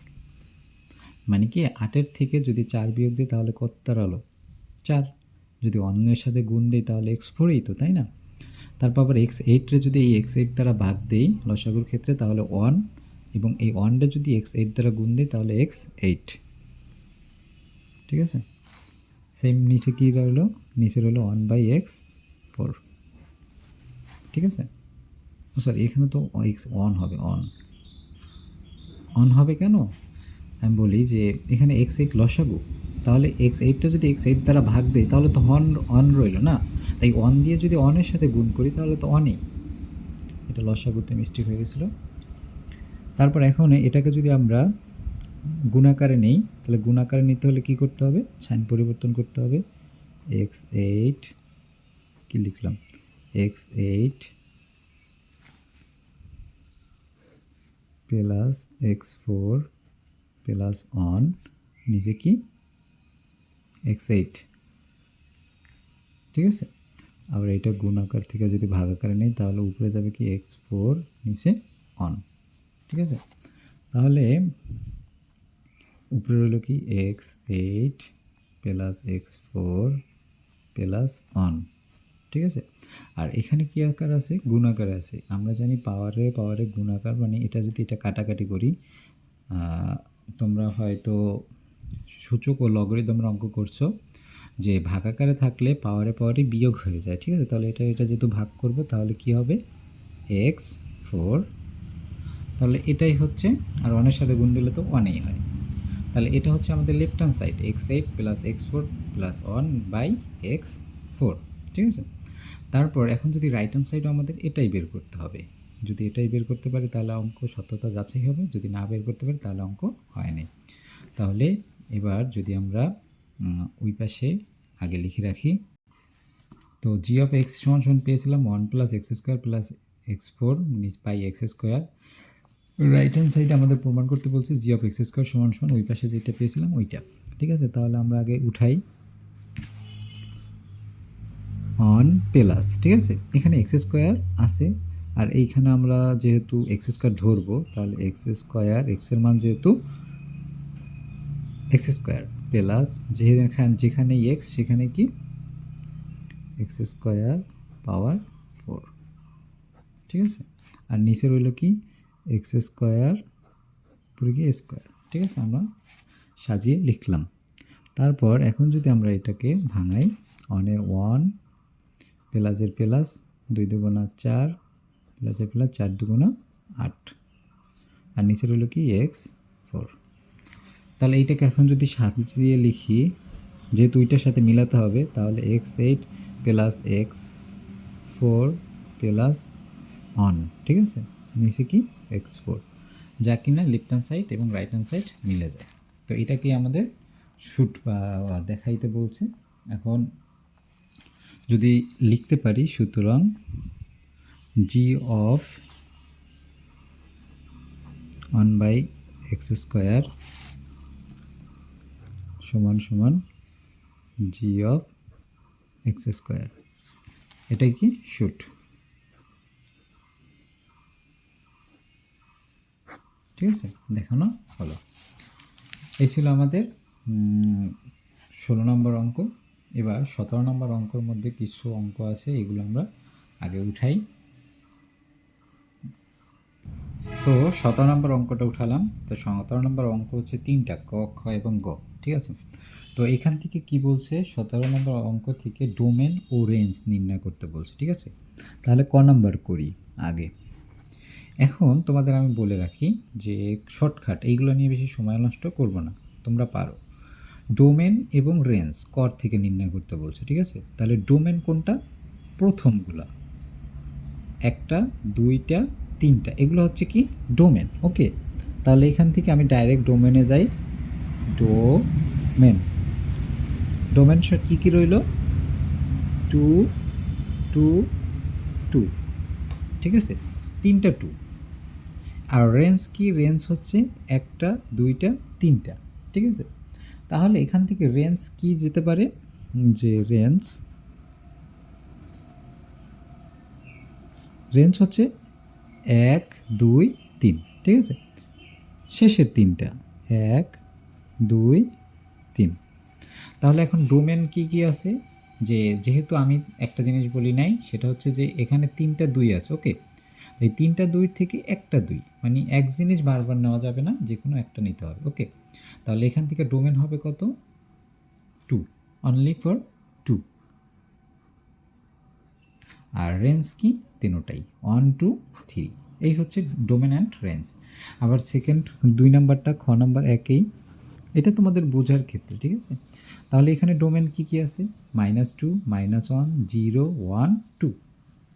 মানে কি 8-এর থেকে যদি 4 বিয়োগ দিই তাহলে কত দাঁড়ালো 4, যদি অন্যের সাথে গুণ দিই তাহলে x4ই তো, তাই না? তারপর আবার x8রে যদি এই x8 দ্বারা ভাগ দিই লসাগুর ক্ষেত্রে, তাহলে 1, এবং এই 1টা যদি x8 দ্বারা গুণ দিই তাহলে x8। ঠিক আছে, সেম নিচে কী রইল, নিচে রইল 1/x4। ঠিক আছে, সরি এখানে তো x1 হবে, অন হবে কেন আমি বলি যে এখানে x8 লসাগু, তাহলে x8টা যদি x8 দ্বারা ভাগ দেয় তাহলে তো অন রইল না, তাই 1 দিয়ে যদি অনের সাথে গুণ করি তাহলে তো অনই, এটা লসাগুতে মিস্টেক হয়ে গেছিলো। তারপর এখন এটাকে যদি আমরা গুণাকারে নেই, তাহলে গুণাকারে নিতে হলে কি করতে হবে, সাইন পরিবর্তন করতে হবে। x8 কি লিখলাম, x8 plus x4 plus on, নিচে কি x8। ঠিক আছে, আবার এটা গুণাকার থেকে যদি ভাগাকারে নেই তাহলে উপরে যাবে কি x4 নিচে অন। ঠিক আছে, তাহলে উপরে রইল কি x8 plus x4 plus on. ঠিক আছে, আর এখানে কি আকার আছে, গুণাকার আছে। আমরা জানি পাওয়ারে গুণাকার, মানে এটা যদি এটা কাটাকাটি করি, তোমরা হয়তো সূচক ও লগারিদমের অঙ্ক করছো, যে ভাগাকারে থাকলে পাওয়ারে বিয়োগ হয়ে যায়। ঠিক আছে, তাহলে এটা যেহেতু ভাগ করব তাহলে কি হবে x4, তাহলে এটাই হচ্ছে, আর 1-এর সাথে গুণ দিলে তো 1ই হয়। তাহলে এটা হচ্ছে আমাদের left hand side, x8 plus x4 plus 1/x4। ঠিক আছে, তারপর এখন যদি রাইট হ্যান্ড সাইডও আমাদের এটাই বের করতে হবে। যদি এটাই বের করতে পারি তাহলে অঙ্ক সত্যতা যাচাই হবে, যদি না বের করতে পারি তাহলে অঙ্ক হয়নি। তাহলে এবার যদি আমরা ওই পাশে আগে লিখে রাখি। তো জি অফ এক্স সমান সমান পেয়েছিলাম 1 + x² + x4 রাইট হ্যান্ড সাইডে আমাদের প্রমাণ করতে বলছে জি অফ x² সমান সমান ওই পাশে যেটা পেয়েছিলাম ওইটা। ঠিক আছে, তাহলে আমরা আগে উঠাই অন প্লাস, ঠিক আছে, এখানে x² আছে আর এইখানে আমরা যেহেতু x² ধরবো তাহলে x² এর মান যেহেতু x² প্লাস যেখানে x সেখানে কি x² পাওয়ার 4, ঠিক আছে, আর নিচে রইল কি x² পুরো কি স্কোয়ার। ঠিক আছে, আমরা সাজিয়ে লিখলাম। তারপর এখন যদি আমরা এটাকে ভাঙাই, অনের 1 প্লাসের প্লাস 2 × 2 = 4 প্লাসের প্লাস 4 × 2 = 8 আর নিচে রইল কি x4। তাহলে এইটাকে এখন যদি সাজিয়ে লিখি, যেহেতু ওইটার সাথে মিলাতে হবে, তাহলে x8 প্লাস x4 প্লাস 1, ঠিক আছে, নিচে কি x4, যা কিনা লেফট হ্যান্ড সাইড এবং রাইট হ্যান্ড সাইড মিলে যায়। তো এটাকে আমাদের শুট দেখাইতে বলছে। এখন যদি লিখতে পারি, সুতরাং জি অফ 1/x² সমান সমান জি অফ x², এটাই কি শুট। ঠিক আছে, দেখানো হলো। এই ছিল আমাদের 16 নম্বর অঙ্ক। এবার 17 নম্বর অঙ্কর মধ্যে কিছু অঙ্ক আছে, এগুলো আমরা আগে উঠাই। তো 17 নম্বর অঙ্কটা উঠালাম। তো 17 নম্বর অঙ্ক হচ্ছে 3টা, ক, খ এবং গ। ঠিক আছে, তো এখান থেকে কি বলছে, 17 নম্বর অঙ্ক থেকে ডোমেন ও রেঞ্জ নির্ণয় করতে বলছে। ঠিক আছে, তাহলে ক নাম্বার করি আগে। এখন তোমাদের আমি বলে রাখি যে শর্টকাট, এইগুলো নিয়ে বেশি সময় নষ্ট করব না, তোমরা পারো। ডোমেন এবং রেঞ্জ কর থেকে নির্ণয় করতে বলছে। ঠিক আছে, তাহলে ডোমেন কোনটা, প্রথমগুলা 1টা 2টা 3টা, এগুলো হচ্ছে কি ডোমেন। ওকে, তাহলে এখান থেকে আমি ডাইরেক্ট ডোমেনে যাই। ডোমেন ডোমেন কী কী রইল, 2 2 2, ঠিক আছে, 3টা 2। আর রেঞ্জ কি, রেঞ্জ হচ্ছে 1টা 2টা 3টা। ঠিক আছে, তাহলে এখান থেকে রেঞ্জ কি যেতে পারে, যে রেঞ্জ হচ্ছে 1 2 3, ঠিক আছে, শেষের 3টা 1 2 3। তাহলে এখন ডোমেন কি কি আছে, যে যেহেতু আমি একটা জিনিস বলি নাই, সেটা হচ্ছে যে এখানে 3টা 2 আছে। ওকে, এই 3টা 2 থেকে একটা 2, মানে এক জিনিস বারবার নেওয়া যাবে না, যে কোনো একটা নিতে হবে। ওকে, তাহলে এখান থেকে ডোমেন হবে কত, 2, অনলি ফর 2। আর রেঞ্জ কি, তিনোটাই 1 2 3, এই হচ্ছে ডোমেন অ্যান্ড রেঞ্জ। আবার সেকেন্ড 2 নাম্বারটা, খ নাম্বার একই, এটা তোমাদের বোঝার ক্ষেত্রে। ঠিক আছে, তাহলে এখানে ডোমেন কি কি আছে, -2 -1 0 1 2,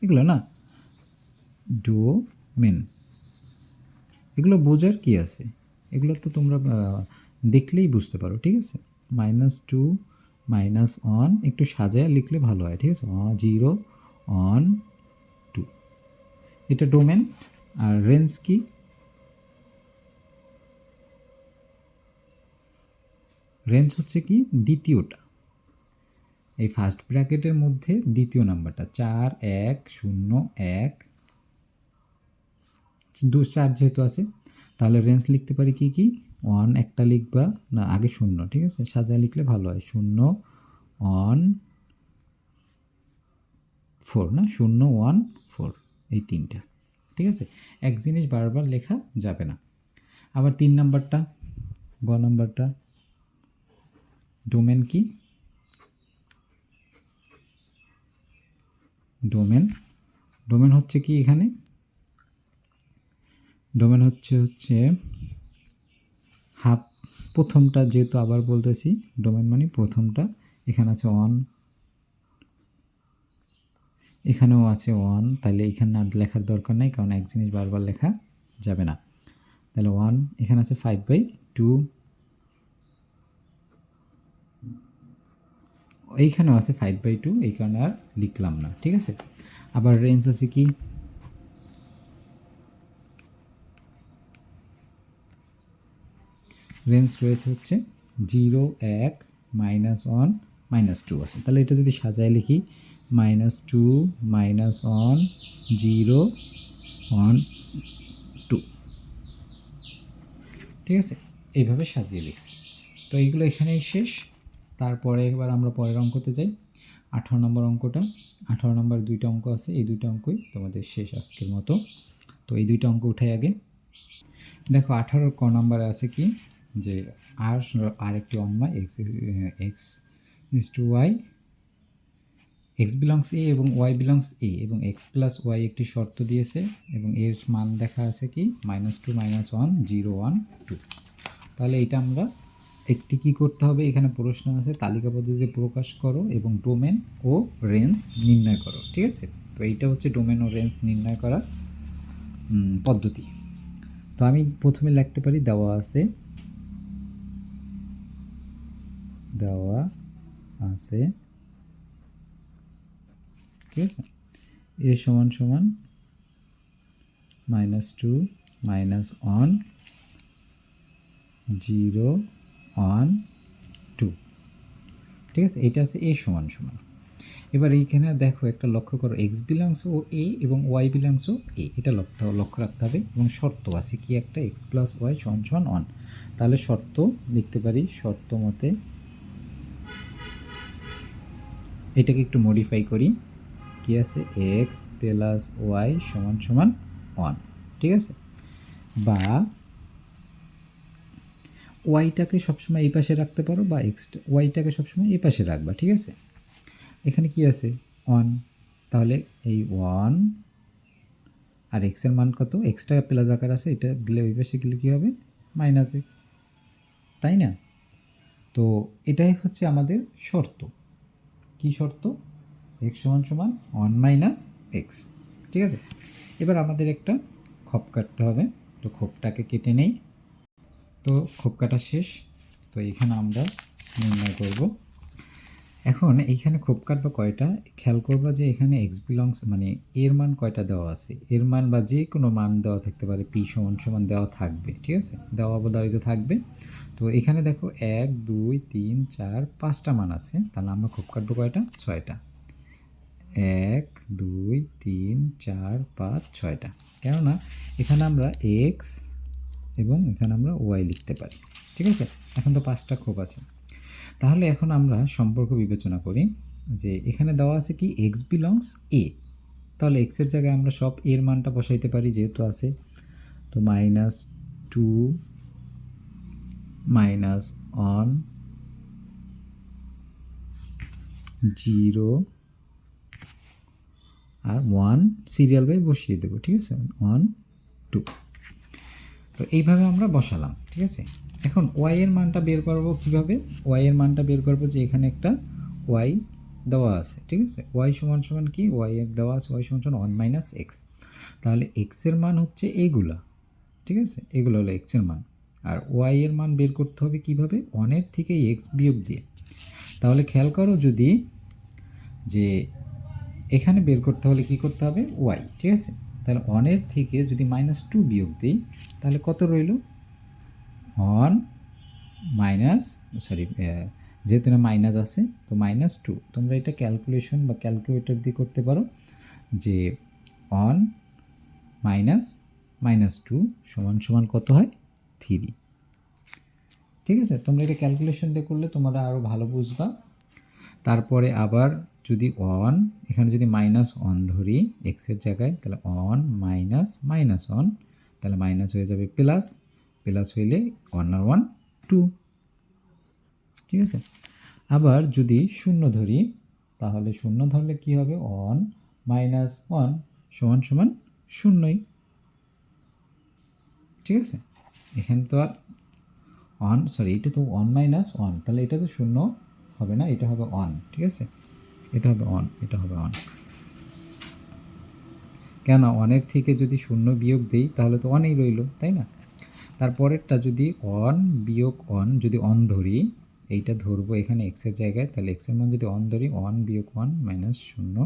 এগুলো না ডোমেন, এগুলো বোঝার কি আছে, এগুলো তো তোমরা দেখলেই বুঝতে পারো। ঠিক আছে, -2 -1 একটু সাজায় লিখলে ভালো হয়। ঠিক আছে, 0 1 2, এটা ডোমেন। আর রেঞ্জ কি, রেঞ্জ হচ্ছে কি দ্বিতীয়টা, এই ফার্স্ট ব্র্যাকেটের মধ্যে দ্বিতীয় নাম্বারটা, 4 1 0 1 2 4 যেহেতু আছে, তাহলে রেঞ্জ লিখতে পারি কি কি, 1 একটা লিখবা না, আগে 0, ঠিক আছে, সাজায় লিখলে ভালো হয়, 0 1 4 না, 0 1 4, এই 3টা। ঠিক আছে, এক জিনিস বারবার লেখা যাবে না। আবার 3 নাম্বারটা, গ নাম্বারটা, ডোমেন কি, ডোমেন হচ্ছে কি, এখানে ডোমেন হচ্ছে হাফ, প্রথমটা, যেহেতু আবার বলতেছি ডোমেন মানে প্রথমটা, এখানে আছে 1, এখানেও আছে 1, তাহলে এখানে আর লেখার দরকার নেই, কারণ এক জিনিস বারবার লেখা যাবে না। তাহলে 1, এখানে আছে 5/2, এইখানেও আছে 5/2, এই কারণে আর লিখলাম না, ঠিক আছে। আবার রেঞ্জ আছে কি, রেঞ্জ রয়েছে হচ্ছে 0, 1, -1, -2 আছে। তাহলে এটা যদি সাজায় লিখি -2, -1, 0, 1, 2, ঠিক আছে, এইভাবে সাজিয়ে লিখছি। তো এইগুলো এখানেই শেষ। তারপরে এবার আমরা পরের অঙ্কতে যাই। 18 নম্বর অঙ্কটা, 18 নম্বর 2টা অঙ্ক আছে, এই 2টা অঙ্কই তোমাদের শেষ আজকের মতো। তো এই 2টা অঙ্ক উঠাই আগে। দেখো 18 ক নাম্বারে আছে কি, যে আরেকটি অন্যায় x is to y, x belongs A এবং ওয়াই বিলংস এ, এবং এক্স প্লাস ওয়াই একটি শর্ত দিয়েছে এবং এর মান দেখা আছে কি -2, -1, 0, 1, 2। তাহলে এটা আমরা একটি কি করতে হবে, এখানে প্রশ্ন আছে তালিকা পদ্ধতিতে প্রকাশ করো এবং ডোমেন ও রেঞ্জ নির্ণয় করো, ঠিক আছে। তো এইটা হচ্ছে ডোমেন ও রেঞ্জ নির্ণয় করার পদ্ধতি। তো আমি প্রথমে লিখতে পারি, দেওয়া আছে ঠিক আছে, এ সমান সমান -2, -1, 0, 1, 2, ঠিক আছে। এটা আছে এ সমান সমান। এবার এইখানে দেখো একটা লক্ষ্য করো, এক্স বিলংস ও এ এবং ওয়াই বিলংস ও এ, এটা লক্ষ্য রাখতে হবে। এবং শর্ত আছে কি একটা, এক্স প্লাস ওয়াই সমান সমান 1। তাহলে শর্ত লিখতে পারি, শর্ত মতে এটাকে একটু মডিফাই করি, কি আছে, এক্স প্লাস ওয়াই সমান সমান 1, ঠিক আছে। বা ওয়াইটাকে সবসময় এই পাশে রাখতে পারো, বা ওয়াইটাকে সবসময় এই পাশে রাখবা, ঠিক আছে। এখানে কি আছে 1, তাহলে এই 1 আর এক্সের মান কত, এক্সটা প্লাস আকার আছে, এটা গেলে ওই পাশে গেলে কী হবে -x, তাই না। তো এটাই হচ্ছে আমাদের শর্ত। কি শর্ত, x সমান সমান 1 - x, ঠিক আছে। এবার আমাদের একটা খোপ কাটতে হবে, তো খোপটাকে কেটে নেই। তো খোপ কাটা শেষ। তো এখানে আমরা নির্ণয় করব। এখন এইখানে খোপ কাটবা কয়টা, খেয়াল করবা যে এখানে এক্স বিলংস মানে এর মান কয়টা দেওয়া আছে, এর মান বা যে কোনো মান দেওয়া থাকতে পারে, পি সমান সমান দেওয়া থাকবে, ঠিক আছে, দেওয়া অবধারিত থাকবে। তো এখানে দেখো 1, 2, 3, 4, 5টা মান আছে, তাহলে আমরা খোপ কাটবো কয়টা, 6টা। 1, 2, 3, 4, 5, 6টা। কেননা এখানে আমরা এক্স এবং এখানে আমরা ওয়াই লিখতে পারি, ঠিক আছে। এখন তো 5টা খোপ আছে। তাহলে এখন আমরা সম্পর্ক বিবেচনা করি, যে এখানে দেওয়া আছে কি এক্স বিলংস এ, তাহলে এক্সের জায়গায় আমরা সব এর মানটা বসাইতে পারি যেহেতু আছে। তো -2, -1, 0 আর 1 সিরিয়াল বাই বসিয়ে দেবো, ঠিক আছে, 1, 2। তো এইভাবে আমরা বসালাম, ঠিক আছে। এখন ওয়াই এর মানটা বের করবো কীভাবে, ওয়াই এর মানটা বের করবো যে এখানে একটা ওয়াই দেওয়া আছে, ঠিক আছে। ওয়াই সমান সমান কি, ওয়াই এর দেওয়া আছে ওয়াই সমান সমান 1 - x। তাহলে এক্সের মান হচ্ছে এইগুলা, ঠিক আছে, এগুলো হলো এক্সের মান। আর ওয়াই এর মান বের করতে হবে কিভাবে, 1-এর থেকে এক্স বিয়োগ দিয়ে। তাহলে খেয়াল করো যদি, যে এখানে বের করতে হলে কি করতে হবে, ওয়াই, ঠিক আছে। তাহলে 1-এর থেকে যদি -2 বিয়োগ দিই, তাহলে কত রইল, 1 মাইনাস, সরি যেহেতু না মাইনাস আছে তো -2। তোমরা এটা ক্যালকুলেশন বা ক্যালকুলেটর দিয়ে করতে পারো, যে 1 - -2 সমান সমান কত হয়, 3, ঠিক আছে। তোমরা এটা ক্যালকুলেশন দিয়ে করলে তোমরা আরও ভালো বুঝবা। তারপরে আবার যদি 1 এখানে যদি -1 ধরি এক্সের জায়গায়, তাহলে 1 - -1, তাহলে মাইনাস হয়ে যাবে প্লাস, প্লাস হইলে 1 আর 1 2, ঠিক আছে। আবার যদি 0 ধরি, তাহলে 0 ধরলে কি হবে, 1 - 1 সমান সমান 0ই, ঠিক আছে। এখানে তো আর 1, সরি এটা তো 1 - 1, তাহলে এটা তো 0 হবে না, এটা হবে 1, ঠিক আছে, এটা হবে 1, এটা হবে 1। কেন 1-এর থেকে যদি 0 বিয়োগ দিই তাহলে তো 1ই রইল, তাই না। তারপরেরটা যদি 1 - 1 যদি 1 ধরি, এইটা ধরবো এখানে এক্সের জায়গায়, তাহলে এক্সের মান যদি 1 ধরি 1 বিয়োগ 1 মাইনাস 0,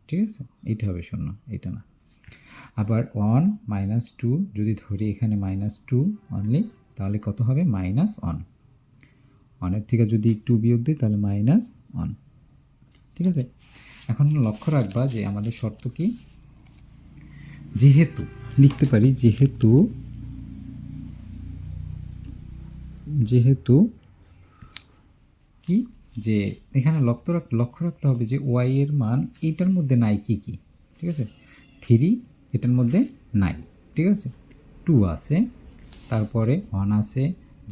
ঠিক আছে, এইটা হবে 0, এইটা না। আবার 1 মাইনাস 2 যদি ধরি এখানে -2 অনলি, তাহলে কত হবে -1, 1-এর থেকে যদি 2 বিয়োগ দিই তাহলে -1, ঠিক আছে। এখন লক্ষ্য রাখবা যে আমাদের শর্ত কি, যেহেতু লিখতে পারি যেহেতু কি, যে এখানে লক্ষ্য রাখতে হবে যে ওয়াই এর মান এইটার মধ্যে নাই কি কি, ঠিক আছে। 3 এটার মধ্যে নাই, ঠিক আছে। 2 আছে, তারপরে 1 আছে,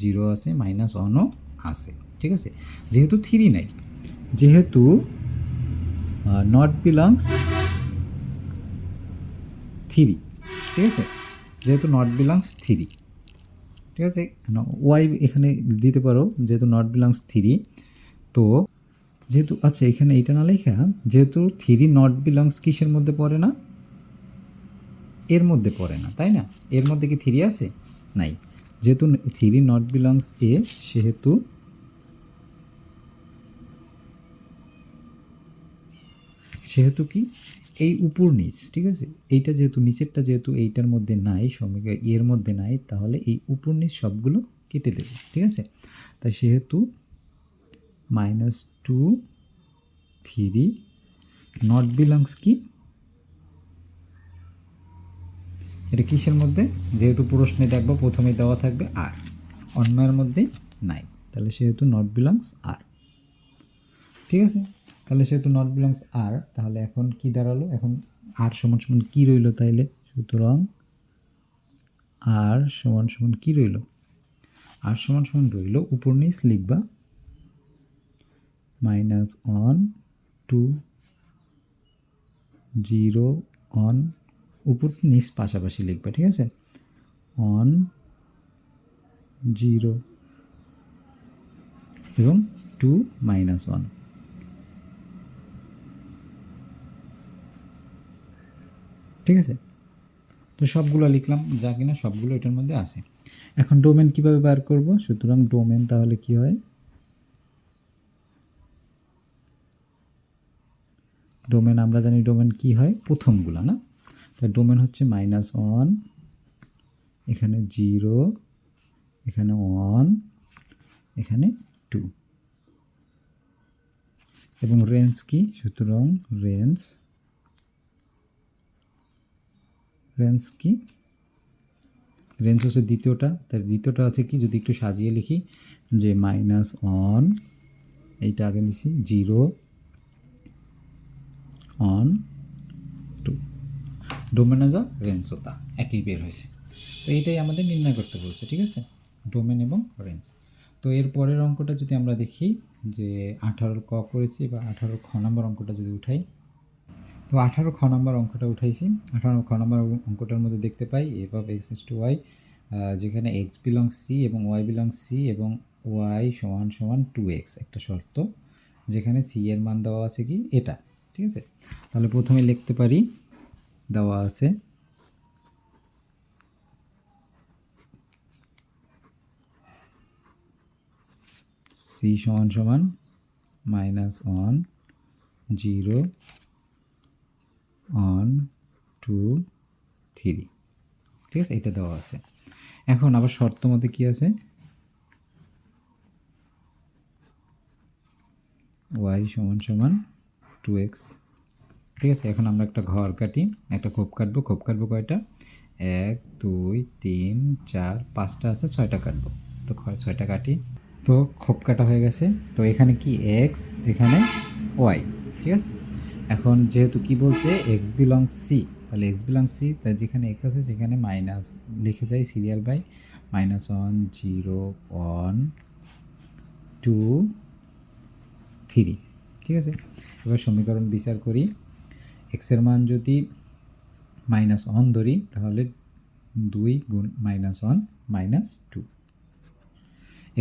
0 আছে, -1ও আছে, ঠিক আছে। যেহেতু 3 নাই, যেহেতু নট বিলংস 3, ঠিক আছে, যেহেতু নট বিলংস 3, ঠিক আছে। ওয়াই এখানে দিতে পারো যেহেতু নট বিলংস 3, তো যেহেতু আচ্ছা এখানে এইটা না লেখা, যেহেতু 3 নট বিলংস কিসের মধ্যে পড়ে না, এর মধ্যে পড়ে না, তাই না। এর মধ্যে কি 3 আছে, নাই। যেহেতু 3 নট বিলংস এ, সেহেতু কি এই উপর নিচ, ঠিক আছে, এইটা যেহেতু নিচেরটা যেহেতু এইটার মধ্যে নাই, সমীকরণ এর মধ্যে নাই, তাহলে এই উপর নিচ সবগুলো কেটে দেবে, ঠিক আছে। তাই সেহেতু -2 3 নট বিলংস কি, এটা কিসের মধ্যে, যেহেতু প্রশ্নে দেখবো প্রথমেই দেওয়া থাকবে আর, অন্যের মধ্যে নাই, তাহলে সেহেতু নট বিলংস আর, ঠিক আছে। তাহলে সেহেতু নট বিলংস আর, তাহলে এখন কি দাঁড়ালো, এখন আর সমান সমান কী রইল তাইলে, সুতরাং আর সমান সমান কী রইল, আর সমান সমান রইল উপর নিচ লিখবা -1 2 0 1, উপর নিচ পাশাপাশি লিখবা, ঠিক আছে, 1 0 এবং 2 -1, ঠিক আছে। তো সবগুলো লিখলাম, যা কিনা সবগুলো এটার মধ্যে আছে। এখন ডোমেন কিভাবে বার করব, সুতরাং ডোমেন তাহলে কি হয়, ডোমেন আমরা জানি ডোমেন কি হয়, প্রথমগুলো না, তাই ডোমেন হচ্ছে -1, এখানে 0, এখানে 1, এখানে 2, এবং রেঞ্জ কি, সুতরাং রেঞ্জ কি, রেঞ্জ হচ্ছে দ্বিতীয়টা, তার দ্বিতীয়টা আছে কি, যদি একটু সাজিয়ে লিখি যে -1, এইটা আগে নিছি, 0 1 2, ডোমেনে যা রেঞ্জ তা একই বের হয়েছে। তো এইটাই আমাদের নির্ণয় করতে বলছে, ঠিক আছে, ডোমেন এবং রেঞ্জ। তো এর পরের অঙ্কটা যদি আমরা দেখি, যে 18 ক করেছি, বা 18 খ নম্বর অঙ্কটা যদি উঠাই, তো 18 খ নম্বর অঙ্কটা উঠাইছি। 18 খ নম্বর অঙ্কটার মধ্যে দেখতে পাই f of x is to y, যেখানে এক্স বিলংস সি এবং ওয়াই বিলংস সি এবং ওয়াই সমান সমান 2x, একটা শর্ত, যেখানে সি এর মান দেওয়া আছে কি এটা, ঠিক আছে। তাহলে প্রথমে লিখতে পারি, দেওয়া আছে সি সমান সমান -1 0 1 2 3, ঠিক আছে, এটা দেওয়া আছে। এখন আবার শর্ত মতে কি আছে, y সমান সমান 2x, ঠিক আছে। এখন আমরা একটা ঘর কাটি, একটা খোপ কাটবো, কয়টা, 1 2 3 4 5টা আছে, 6টা কাটবো, তো 6টা কাটি, তো খোপ কাটা হয়ে গেছে। তো এখানে কি x, এখানে y, ঠিক আছে। এখন যেহেতু কি বলছে x বিলংস c, তাহলে x বিলংস c, তাই যেখানে x আছে সেখানে মাইনাস লিখে যাই সিরিয়াল বাই, -1 0 1 2 3, ঠিক আছে। এবার সমীকরণ বিচার করি, এক্সের মান যদি -1 ধরি তাহলে 2 গুণ -1 -2,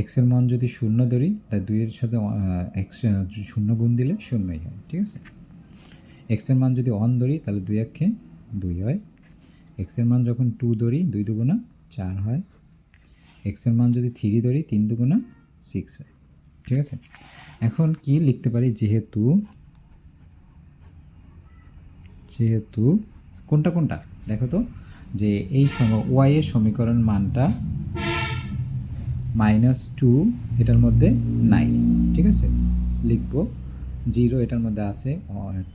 এক্সের মান যদি 0 ধরি তাই 2-এর সাথে এক্স 0 গুণ দিলে 0ই হয়, ঠিক আছে। এক্সের মান যদি 1 ধরি তাহলে 2 একে 2 হয়, এক্সের মান যখন 2 ধরি 2 দুগুণা 4 হয়, এক্সের মান যদি 3 ধরি 3 দুগুণা 6 হয়, ঠিক আছে। এখন কি লিখতে পারি, যেহেতু কোনটা কোনটা দেখো তো, যে এই ওয়াই এর সমীকরণ মানটা -2 এটার মধ্যে নাই, ঠিক আছে। লিখবো 0 এটার মধ্যে আছে,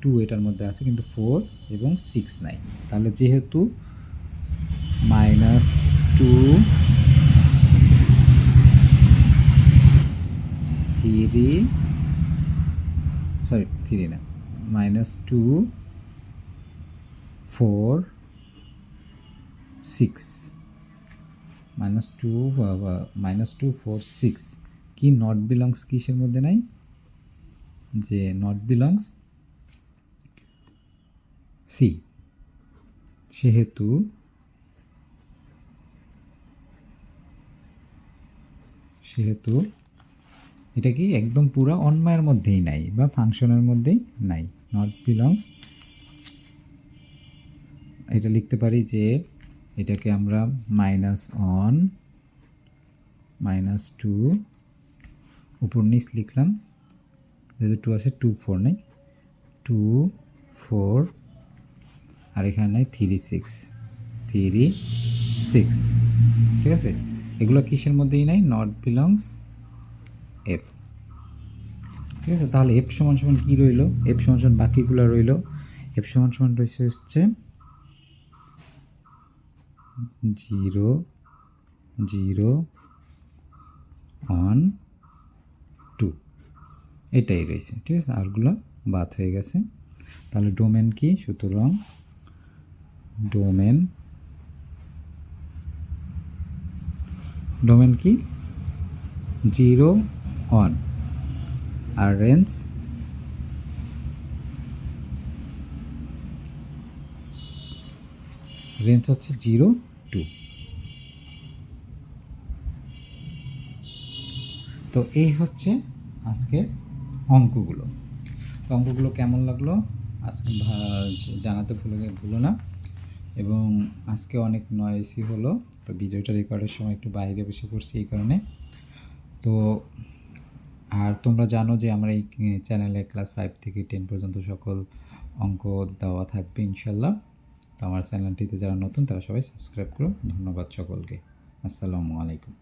2 এটার মধ্যে আছে, কিন্তু 4 এবং 6 নাই। তাহলে যেহেতু -2 3 না, -2 4 6 -2 4 6 কি নট বিলংস কিসের মধ্যে নাই, যে নট বিলংস সি। সেহেতু এটা কি একদম পুরো অন্বয়ের মধ্যেই নাই বা ফাংশনের মধ্যেই নাই, নট বিলংস। এটা লিখতে পারি যে এটাকে আমরা -2 উপর নিচ লিখলাম, যেহেতু 2 আছে 2 4 নেই, 2 4 আর এখানে নাই 3 6, ঠিক আছে। এগুলো কিসের মধ্যেই নাই, নট বিলংস এফ, ঠিক আছে। তাহলে এফ সমান সমান কী রইল, এফ সমান সমান বাকিগুলো রইল, এফ সমান সমান রয়েছে হচ্ছে 0 0 1 2, এটাই রয়েছে, ঠিক আছে। আরগুলো বাদ হয়ে গেছে। তাহলে ডোমেন কি, সুতরাং ডোমেন কি 0 1, আর রেঞ্জ হচ্ছে 0 2। তো এই হচ্ছে আজকে অঙ্কগুলো। তো অঙ্কগুলো কেমন লাগলো আজকে জানাতে ভুলো না। এবং আজকে অনেক নয়েসি হলো, তো ভিডিওটা রেকর্ডের সময় একটু বাইরে বসে পড়ছি এই কারণে। তো আর তোমরা জানো যে আমরা এই চ্যানেলে ক্লাস 5 থেকে 10 পর্যন্ত সকল অঙ্ক দেওয়া থাকবে ইনশাল্লাহ। তো আমার চ্যানেলটিতে যারা নতুন তারা সবাই সাবস্ক্রাইব করো। ধন্যবাদ সকলকে। আসসালামু আলাইকুম।